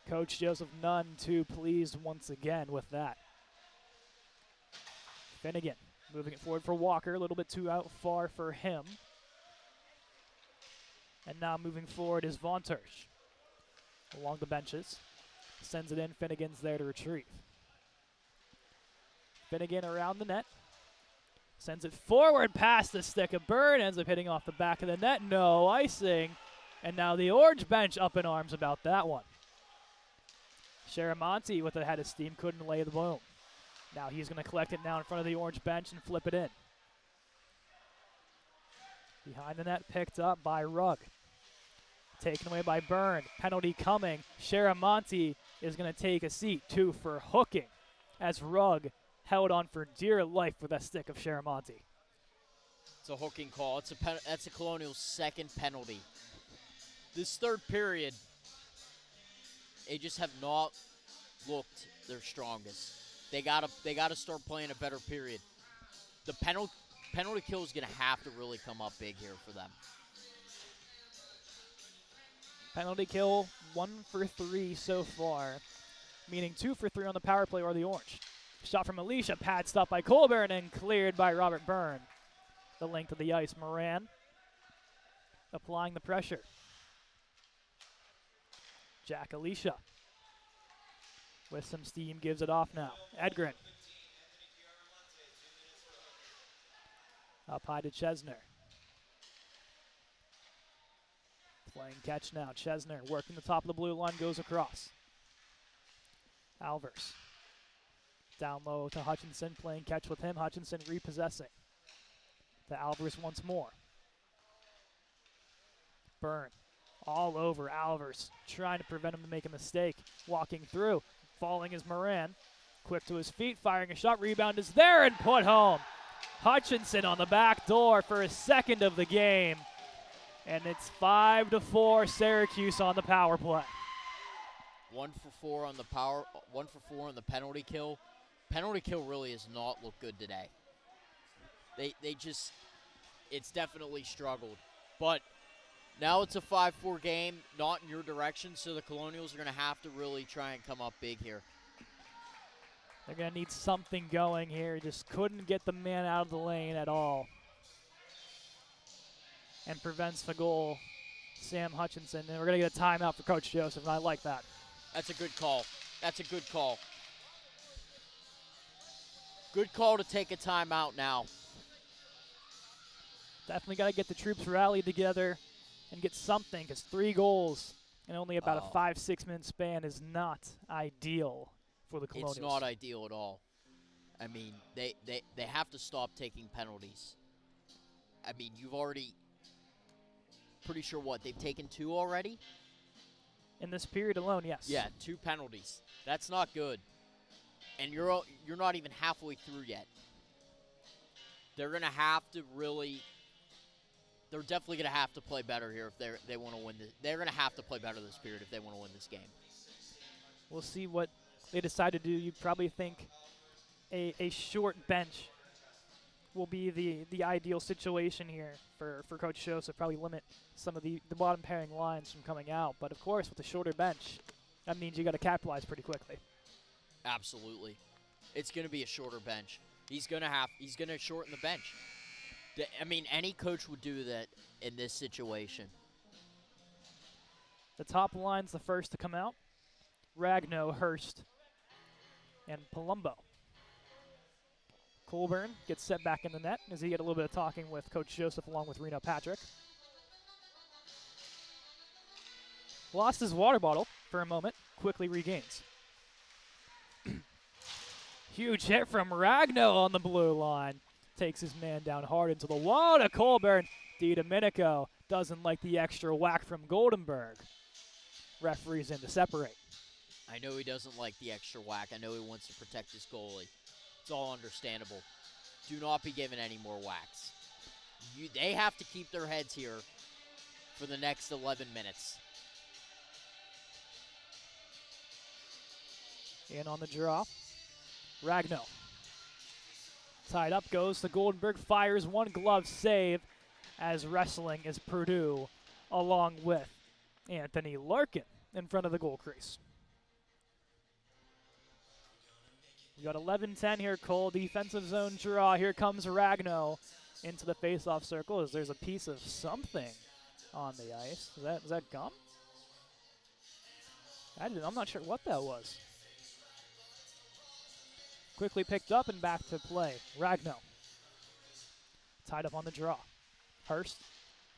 Coach Joseph none too pleased once again with that. Finnegan moving it forward for Walker. A little bit too out far for him. And now moving forward is Von Tersch. Along the benches. Sends it in. Finnegan's there to retrieve. Finnegan around the net. Sends it forward past the stick of Byrne. Ends up hitting off the back of the net. No icing. And now the Orange bench up in arms about that one. Sharamonte with a head of steam couldn't lay the boom. Now he's going to collect it now in front of the Orange bench and flip it in. Behind the net, picked up by Rugg. Taken away by Byrne. Penalty coming. Sharamonte is going to take a seat, 2 for hooking, as Rugg held on for dear life with a stick of Sharamonte. It's a hooking call. That's a Colonial's second penalty. This third period, they just have not looked their strongest. They gotta start playing a better period. The penalty kill is gonna have to really come up big here for them. Penalty kill 1 for 3 so far, meaning 2 for 3 on the power play or the Orange. Shot from Alicia, pad stop by Colburn and cleared by Robert Byrne. The length of the ice, Moran applying the pressure. Jack Alicia with some steam gives it off now. Edgren. Up high to Chesner. Playing catch now. Chesner working the top of the blue line, goes across. Alvers. Down low to Hutchinson, playing catch with him. Hutchinson repossessing. To Alvers once more. Byrne all over Alvers, trying to prevent him to make a mistake. Walking through, falling is Moran. Quick to his feet, firing a shot. Rebound is there and put home. Hutchinson on the back door for his second of the game. And it's 5-4 Syracuse on the power play. 1 for 4 on the power. 1 for 4 on the penalty kill. Penalty kill really has not looked good today. They just, it's definitely struggled. But now it's a 5-4 game, not in your direction, so the Colonials are going to have to really try and come up big here. They're going to need something going here. Just couldn't get the man out of the lane at all. And prevents the goal Sam Hutchinson, and we're going to get a timeout for Coach Joseph, and I like that. That's a good call. That's a good call. Good call to take a timeout now. Definitely got to get the troops rallied together and get something, because 3 goals in only about a 5-6 minute span is not ideal for the Colonials. It's not ideal at all. I mean, they have to stop taking penalties. I mean, you've already, pretty sure they've taken 2 already? In this period alone, yes. Yeah, 2 penalties. That's not good. And you're not even halfway through yet. They're going to have to really, they're definitely going to have to play better here if they want to win this. They're going to have to play better this period if they want to win this game. We'll see what they decide to do. You'd probably think a short bench will be the ideal situation here for Coach Joseph. Probably limit some of the bottom pairing lines from coming out. But, of course, with the shorter bench, that means you got to capitalize pretty quickly. Absolutely. It's going to be a shorter bench. He's going to shorten the bench. I mean, any coach would do that in this situation. The top line's the first to come out. Ragno, Hurst, and Palumbo. Colburn gets set back in the net as he had a little bit of talking with Coach Joseph along with Reno Patrick. Lost his water bottle for a moment, quickly regains. Huge hit from Ragno on the blue line. Takes his man down hard into the wall to Colburn. DiDomenico doesn't like the extra whack from Goldenberg. Referee's in to separate. I know he doesn't like the extra whack. I know he wants to protect his goalie. It's all understandable. Do not be given any more whacks. They have to keep their heads here for the next 11 minutes. In on the draw. Ragno. Tied up goes to Goldenberg. Fires one glove save as wrestling is Purdue along with Anthony Larkin in front of the goal crease. We got 11-10 here, Cole. Defensive zone draw. Here comes Ragno into the faceoff circle as there's a piece of something on the ice. Is that gum? I'm not sure what that was. Quickly picked up and back to play. Ragno. Tied up on the draw. Hurst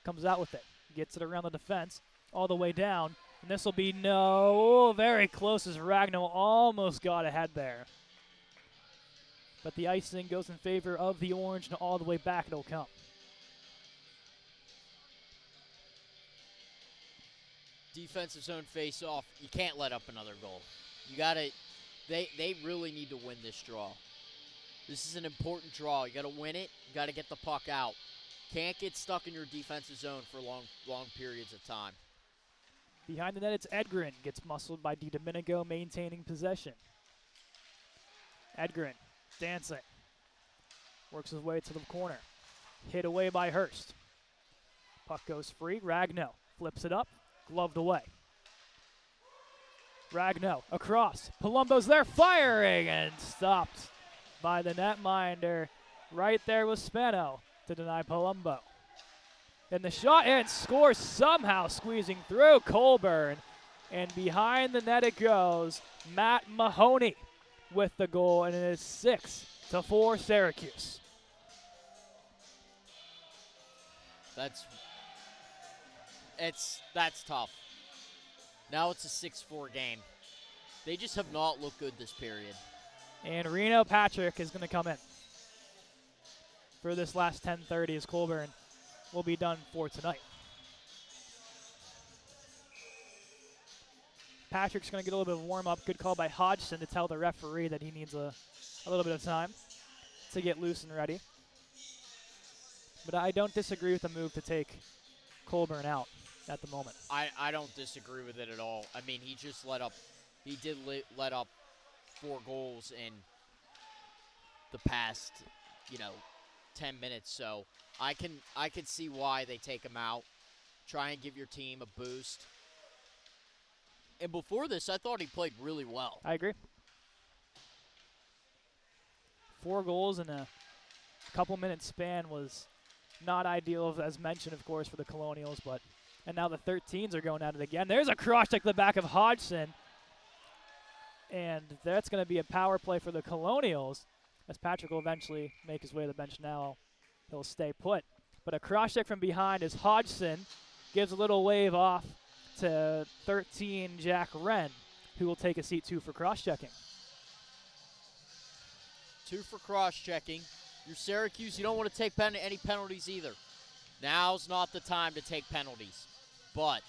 comes out with it. Gets it around the defense. All the way down. And this will be very close as Ragno almost got ahead there. But the icing goes in favor of the Orange, and all the way back it'll come. Defensive zone face-off. You can't let up another goal. You got to. They really need to win this draw. This is an important draw. You got to win it. You got to get the puck out. Can't get stuck in your defensive zone for long periods of time. Behind the net, it's Edgren. Gets muscled by DiDomenico, maintaining possession. Edgren dancing. Works his way to the corner. Hit away by Hurst. Puck goes free. Ragno flips it up. Gloved away. Ragno across. Palumbo's there firing and stopped by the netminder. Right there was Spano to deny Palumbo. And the shot and scores somehow squeezing through Colburn. And behind the net it goes. Matt Mahoney with the goal, and it is 6-4 Syracuse. That's tough. Now it's a 6-4 game. They just have not looked good this period. And Reno Patrick is going to come in for this last 10:30 as Colburn will be done for tonight. Patrick's going to get a little bit of warm-up. Good call by Hodgson to tell the referee that he needs a little bit of time to get loose and ready. But I don't disagree with the move to take Colburn out at the moment. I don't disagree with it at all. I mean, he did let up 4 goals in the past, 10 minutes. So I can see why they take him out. Try and give your team a boost. And before this, I thought he played really well. I agree. 4 goals in a couple minute span was not ideal, as mentioned, of course, for the Colonials, but And now the 13s are going at it again. There's a cross check to the back of Hodgson. And that's going to be a power play for the Colonials, as Patrick will eventually make his way to the bench now. He'll stay put. But a cross check from behind as Hodgson gives a little wave off to 13 Jack Wren, who will take a seat 2 for cross checking. 2 for cross checking. You're Syracuse, you don't want to take any penalties either. Now's not the time to take penalties. But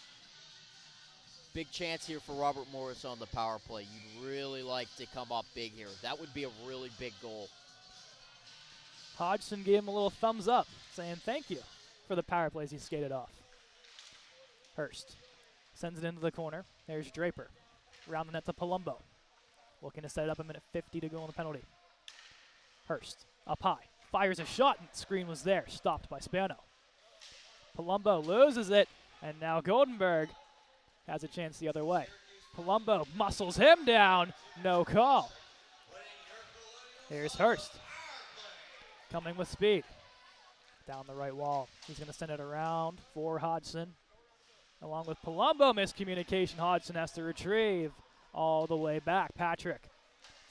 big chance here for Robert Morris on the power play. You'd really like to come up big here. That would be a really big goal. Hodgson gave him a little thumbs up, saying thank you for the power plays he skated off. Hurst sends it into the corner. There's Draper. Around the net to Palumbo. Looking to set it up a minute 50 to go on the penalty. Hurst up high. Fires a shot, and the screen was there. Stopped by Spano. Palumbo loses it, and now Goldenberg has a chance the other way. Palumbo muscles him down. No call. Here's Hurst. Coming with speed. Down the right wall. He's going to send it around for Hodgson. Along with Palumbo, miscommunication. Hodgson has to retrieve all the way back. Patrick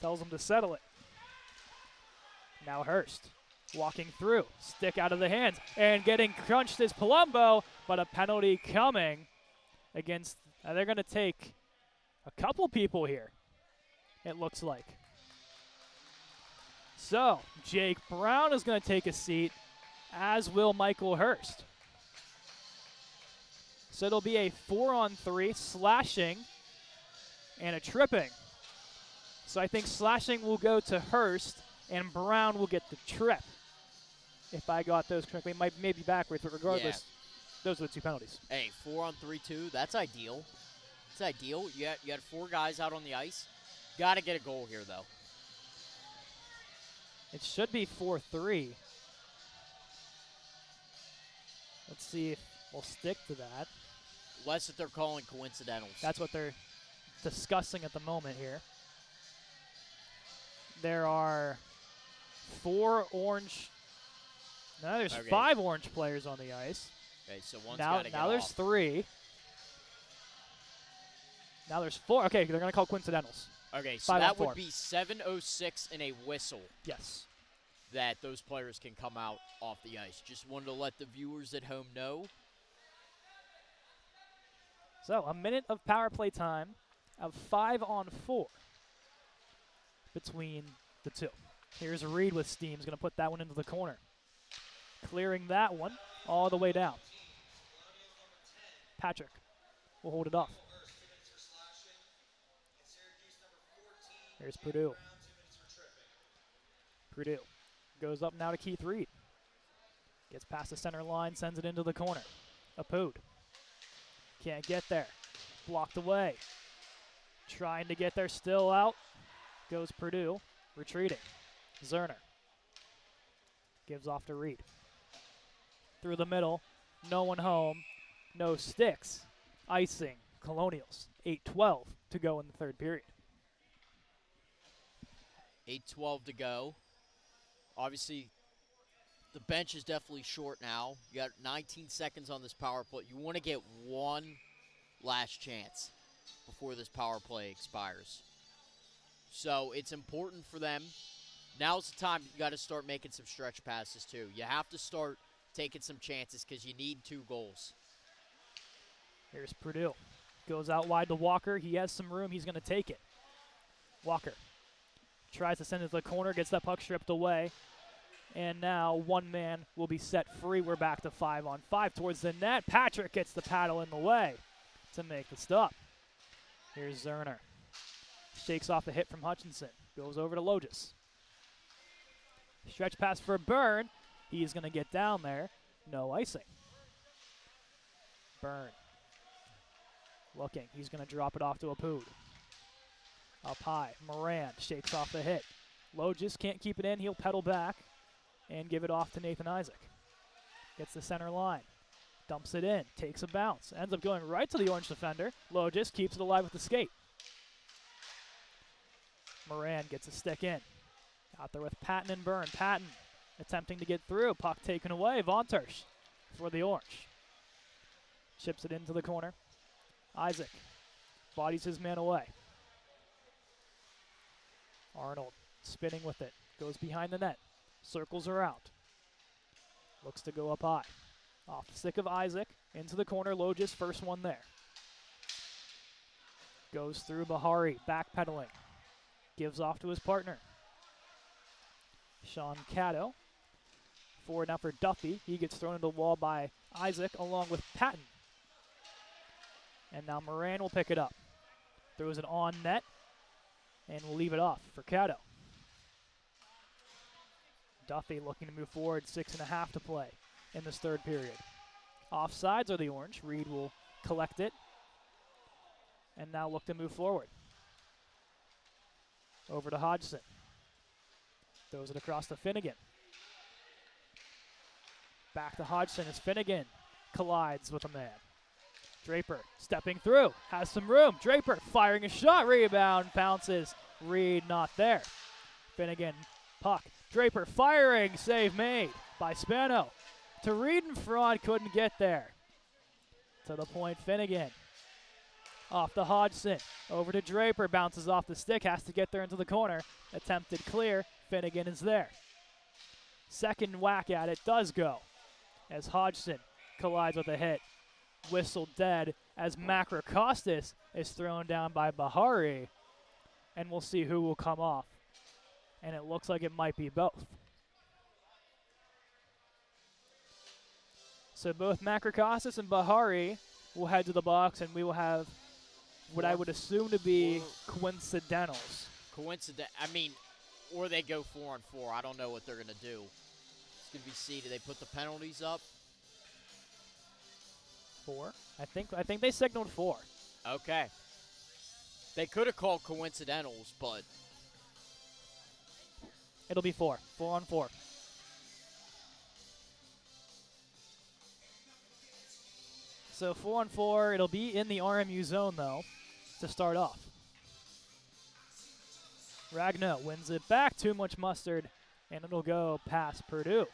tells him to settle it. Now Hurst walking through. Stick out of the hands. And getting crunched is Palumbo, but a penalty coming against. They're going to take a couple people here, it looks like. So, Jake Brown is going to take a seat, as will Michael Hurst. So it'll be a 4-on-3 slashing and a tripping. So I think slashing will go to Hurst, and Brown will get the trip. If I got those correctly, maybe backwards, but regardless, those are the 2 penalties. Hey, 4-on-3-2, that's ideal. It's ideal. You had 4 guys out on the ice. Got to get a goal here, though. It should be 4-3. Let's see if we'll stick to that. Less that they're calling coincidentals. That's what they're discussing at the moment here. There are 4 orange. No, there's 5 orange players on the ice. Okay, so one's got to get Now there's off. 3. Now there's 4. Okay, they're going to call coincidentals. Okay, so that would be 7:06 and a whistle. Yes. That those players can come out off the ice. Just wanted to let the viewers at home know. So a minute of power play time of 5-on-4 between the 2. Here's Reed with steam. He's going to put that one into the corner. Clearing that one all the way down. Patrick will hold it off. Here's Purdue. Purdue goes up now to Keith Reed. Gets past the center line, sends it into the corner. Apud. Can't get there. Blocked away. Trying to get there, still out. Goes Purdue. Retreating. Zerner. Gives off to Reed. Through the middle. No one home. No sticks. Icing. Colonials. 8:12 to go in the third period. 8:12 to go. Obviously, the bench is definitely short now. You got 19 seconds on this power play. You want to get one last chance before this power play expires. So it's important for them. Now's the time you got to start making some stretch passes too. You have to start taking some chances because you need 2 goals. Here's Purdue. Goes out wide to Walker. He has some room. He's going to take it. Walker tries to send it to the corner, gets that puck stripped away. And now one man will be set free. We're back to 5-on-5 towards the net. Patrick gets the paddle in the way to make the stop. Here's Zerner. Shakes off the hit from Hutchinson. Goes over to Logis. Stretch pass for Byrne. He's going to get down there. No icing. Byrne. Looking. He's going to drop it off to Apud. Up high. Moran shakes off the hit. Logis can't keep it in. He'll pedal back and give it off to Nathan Isaac. Gets the center line. Dumps it in. Takes a bounce. Ends up going right to the orange defender. Logis keeps it alive with the skate. Moran gets a stick in. Out there with Patton and Byrne. Patton attempting to get through. Puck taken away. Von Tersch for the orange. Chips it into the corner. Isaac bodies his man away. Arnold spinning with it. Goes behind the net. Circles around. Looks to go up high. Off the stick of Isaac. Into the corner. Logis, first one there. Goes through Bahari. Backpedaling. Gives off to his partner. Sean Caddo. Forward now for Duffy. He gets thrown into the wall by Isaac along with Patton. And now Moran will pick it up. Throws it on net. And will leave it off for Caddo. Duffy looking to move forward. 6.5 to play in this third period. Offsides are the orange. Reed will collect it. And now look to move forward. Over to Hodgson. Throws it across to Finnegan. Back to Hodgson as Finnegan collides with a man. Draper stepping through. Has some room. Draper firing a shot. Rebound. Bounces. Reed not there. Finnegan. Puck. Draper firing. Save made by Spano. To Reed in front. Couldn't get there. To the point Finnegan. Off to Hodgson. Over to Draper. Bounces off the stick. Has to get there into the corner. Attempted clear. Finnegan is there. Second whack at it does go. As Hodgson collides with a hit. Whistle dead as Makrakostas is thrown down by Bahari. And we'll see who will come off. And it looks like it might be both. So both Makrakostas and Bahari will head to the box, and we will have what I would assume to be coincidentals. I mean, or they go 4-on-4. I don't know what they're going to do. It's going to be C. Do they put the penalties up? 4. I think they signaled 4. Okay. They could have called coincidentals, but it'll be 4. 4-on-4. So 4-on-4. It'll be in the RMU zone though to start off. Ragno wins it back. Too much mustard, and it'll go past Purdue.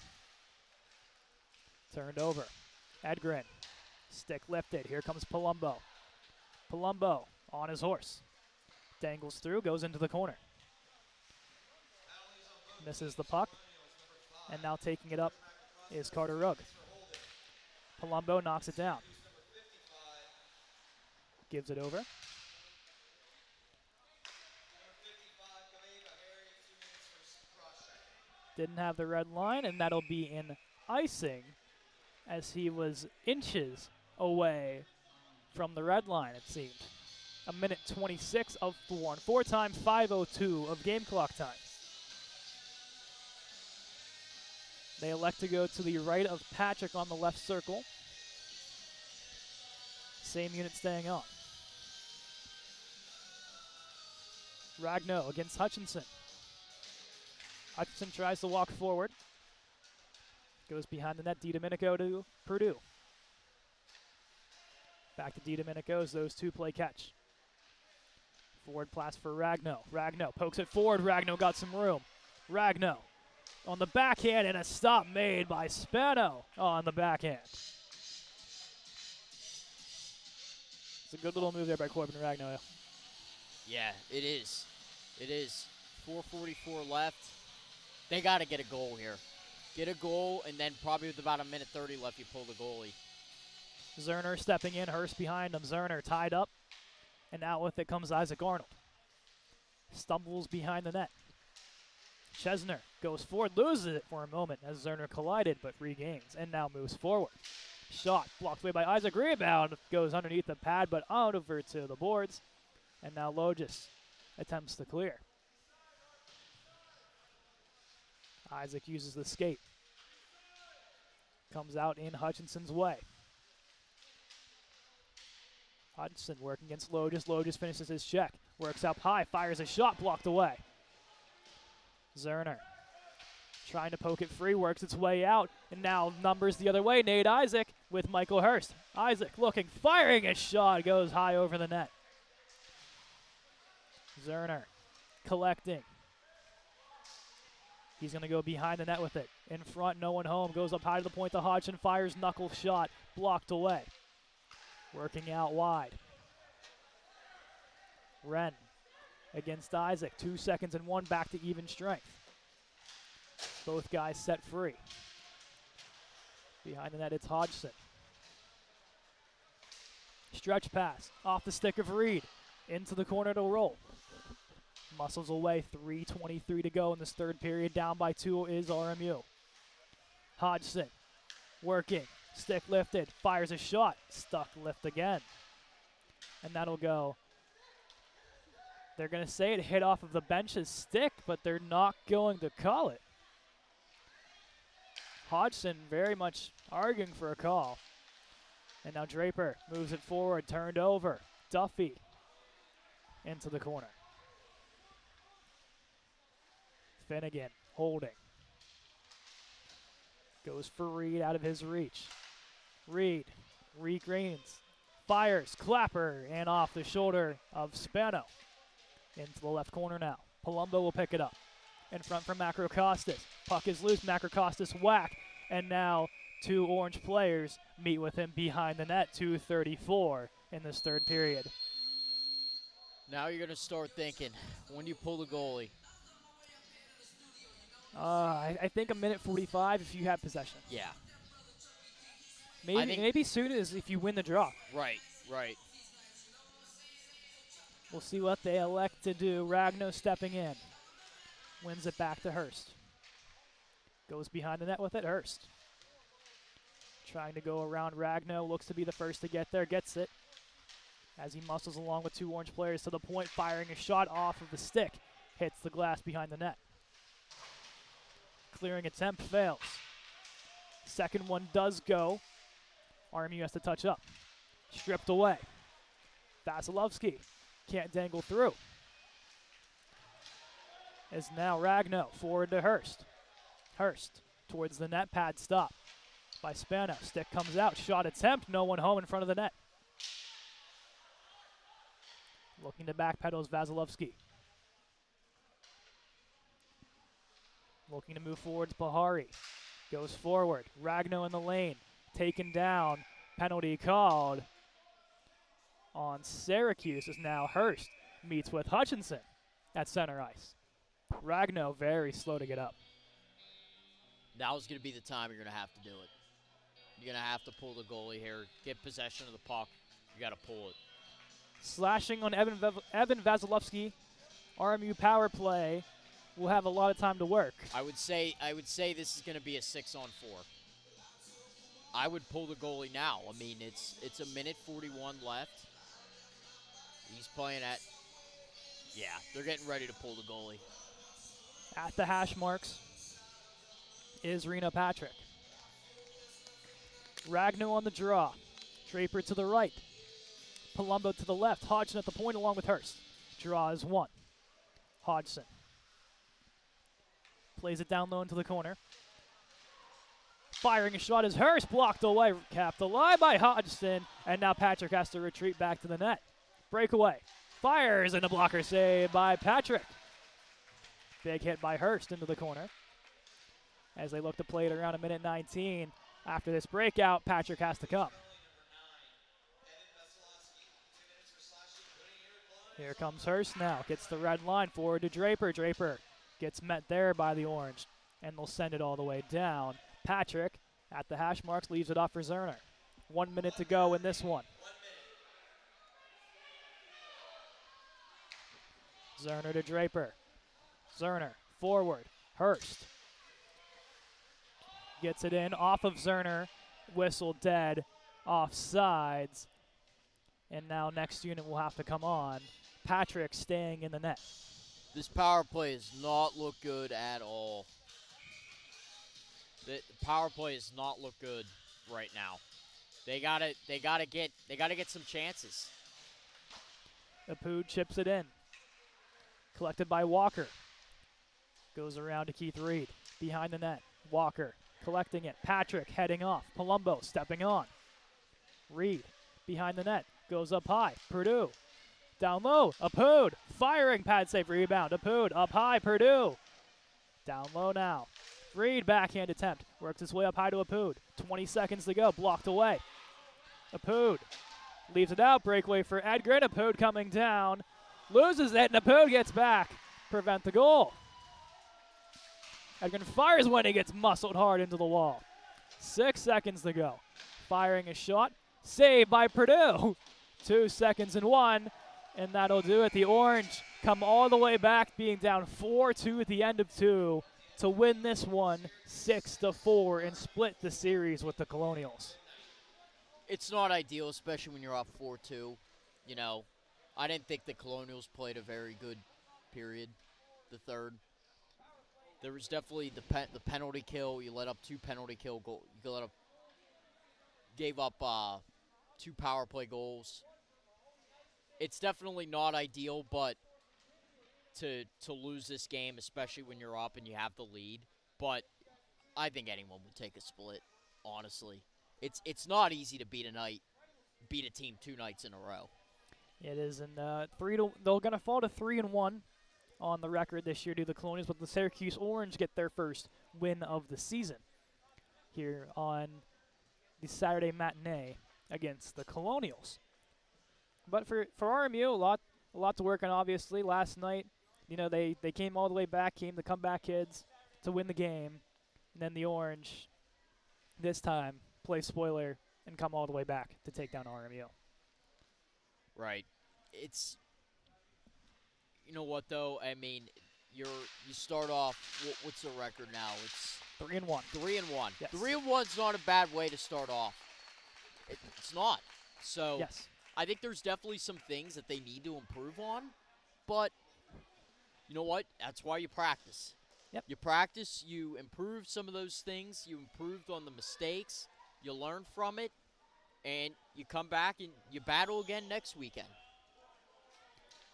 Turned over. Edgren. Stick lifted. Here comes Palumbo. Palumbo on his horse. Dangles through, goes into the corner. Misses the puck. And now taking it up is Carter Rugg. Palumbo knocks it down. Gives it over. Didn't have the red line, and that'll be in icing as he was inches away from the red line, it seemed. 1:26 of 4-on-4 time, 5:02 of game clock time. They elect to go to the right of Patrick on the left circle. Same unit staying on. Ragno against Hutchinson. Hutchinson tries to walk forward. Goes behind the net. DiDomenico to Purdue. Back to DiDomenico as those two play catch. Forward pass for Ragno. Ragno pokes it forward. Ragno got some room. Ragno on the backhand, and a stop made by Spano on the backhand. It's a good little move there by Corbin Ragno. yeah, it is. It is. 4:44 left. They got to get a goal here. Get a goal, and then probably with about 1:30 left, you pull the goalie. Zerner stepping in, Hurst behind him. Zerner tied up, and out with it comes Isaac Arnold. Stumbles behind the net. Chesner goes forward, loses it for a moment as Zerner collided, but regains, and now moves forward. Shot blocked away by Isaac. Rebound goes underneath the pad, but out over to the boards. And now Logis attempts to clear. Isaac uses the skate. Comes out in Hutchinson's way. Hutchinson working against Logis. Logis finishes his check. Works up high. Fires a shot. Blocked away. Zerner trying to poke it free. Works its way out. And now numbers the other way. Nate Isaac with Michael Hurst. Isaac looking. Firing a shot. Goes high over the net. Zerner collecting. He's going to go behind the net with it. In front, no one home. Goes up high to the point to Hodgson. Fires knuckle shot. Blocked away. Working out wide. Wren against Isaac. 2 seconds and 1, back to even strength. Both guys set free. Behind the net, it's Hodgson. Stretch pass off the stick of Reed. Into the corner to roll. Muscles away, 3:23 to go in this third period. Down by 2 is RMU. Hodgson working. Stick lifted. Fires a shot. Stuck lift again. And that'll go. They're going to say it hit off of the bench's stick, but they're not going to call it. Hodgson very much arguing for a call. And now Draper moves it forward, turned over. Duffy into the corner. Finnegan holding. Goes for Reed out of his reach. Reed regains, fires, Clapper, and off the shoulder of Spano. Into the left corner now. Palumbo will pick it up. In front for Macrocostas. Puck is loose, Macrocostas whack, and now 2 Orange players meet with him behind the net. 2:34 in this third period. Now you're going to start thinking, when you pull the goalie. I think a minute 45 if you have possession. Yeah. Maybe soon as if you win the draw. Right. We'll see what they elect to do. Ragno stepping in. Wins it back to Hurst. Goes behind the net with it, Hurst. Trying to go around Ragno, looks to be the first to get there, gets it. As he muscles along with 2 Orange players to the point, firing a shot off of the stick. Hits the glass behind the net. Clearing attempt fails. Second one does go. RMU has to touch up. Stripped away. Vasilevsky can't dangle through. Is now Ragno forward to Hurst. Hurst towards the net, pad stop by Spano. Stick comes out, shot attempt, no one home in front of the net. Looking to backpedal is Vasilevsky. Looking to move forwards, Bahari. Goes forward, Ragno in the lane, taken down, penalty called on Syracuse. Is now Hurst meets with Hutchinson at center ice. Ragno very slow to get up. Now is going to be the time you're going to have to do it. You're going to have to pull the goalie here, get possession of the puck. You got to pull it. Slashing on Evan Vasilevsky. RMU power play will have a lot of time to work. I would say this is going to be a 6-on-4. I would pull the goalie now. I mean, it's a minute 41 left. He's playing at, yeah, they're getting ready to pull the goalie. At the hash marks is Reno Patrick. Ragno on the draw. Draper to the right. Palumbo to the left. Hodgson at the point along with Hurst. Draw is 1. Hodgson plays it down low into the corner. Firing a shot is Hurst, blocked away, capped alive by Hodgson, and now Patrick has to retreat back to the net. Breakaway. Fires, and a blocker save by Patrick. Big hit by Hurst into the corner. As they look to play it around a minute 19. After this breakout, Patrick has to come. Here comes Hurst now. Gets the red line forward to Draper. Draper gets met there by the orange, and they'll send it all the way down. Patrick, at the hash marks, leaves it off for Zerner. 1 minute to go in this one. Zerner to Draper. Zerner, forward. Hurst gets it in, off of Zerner. Whistle dead, offsides. And now next unit will have to come on. Patrick staying in the net. This power play does not look good at all. The power play does not look good right now. They gotta get some chances. Apoud chips it in. Collected by Walker. Goes around to Keith Reed. Behind the net. Walker collecting it. Patrick heading off. Palumbo stepping on. Reed behind the net. Goes up high. Purdue. Down low. Apoud. Firing. Pad save rebound. Apoud up high. Purdue. Down low now. Reed backhand attempt. Works his way up high to Apoud. 20 seconds to go. Blocked away. Apoud Leaves it out. Breakaway for Edgar. Napode coming down. Loses it. Napode gets back. Prevent the goal. Edgar fires when he gets muscled hard into the wall. 6 seconds to go. Firing a shot. Saved by Purdue. 2 seconds and 1. And that'll do it. The Orange come all the way back, being down 4-2 at the end of 2 to win this one 6-4 and split the series with the Colonials. It's not ideal, especially when you're up 4-2. You know, I didn't think the Colonials played a very good period, the third. There was definitely the penalty kill. You let up 2 penalty kill goals. You gave up 2 power play goals. It's definitely not ideal, but to lose this game, especially when you're up and you have the lead. But I think anyone would take a split, honestly. It's not easy to beat a team 2 nights in a row. It is, and they're going to fall to 3-1 on the record this year due to the Colonials, but the Syracuse Orange get their first win of the season here on the Saturday matinee against the Colonials. But for RMU, a lot to work on, obviously. Last night, you know, they came all the way back, came the comeback kids to win the game. And then the Orange, this time, play spoiler and come all the way back to take down RMU. Right. It's, you know what, though? I mean, you start off, what's the record now? It's 3-1. 3-1. Yes. 3-1's not a bad way to start off. It's not. So Yes. I think there's definitely some things that they need to improve on, but you know what? That's why you practice. Yep. You practice, you improve some of those things, you improved on the mistakes, you learn from it, and you come back and you battle again next weekend.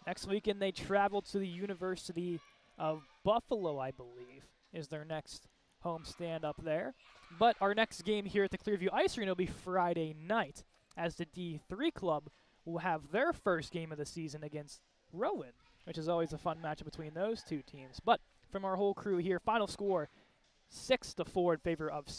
Next weekend, they travel to the University of Buffalo, I believe, is their next home stand up there. But our next game here at the Clearview Ice Arena will be Friday night, as the D3 club will have their first game of the season against Rowan, which is always a fun matchup between those two teams. But from our whole crew here, final score 6-4 in favor of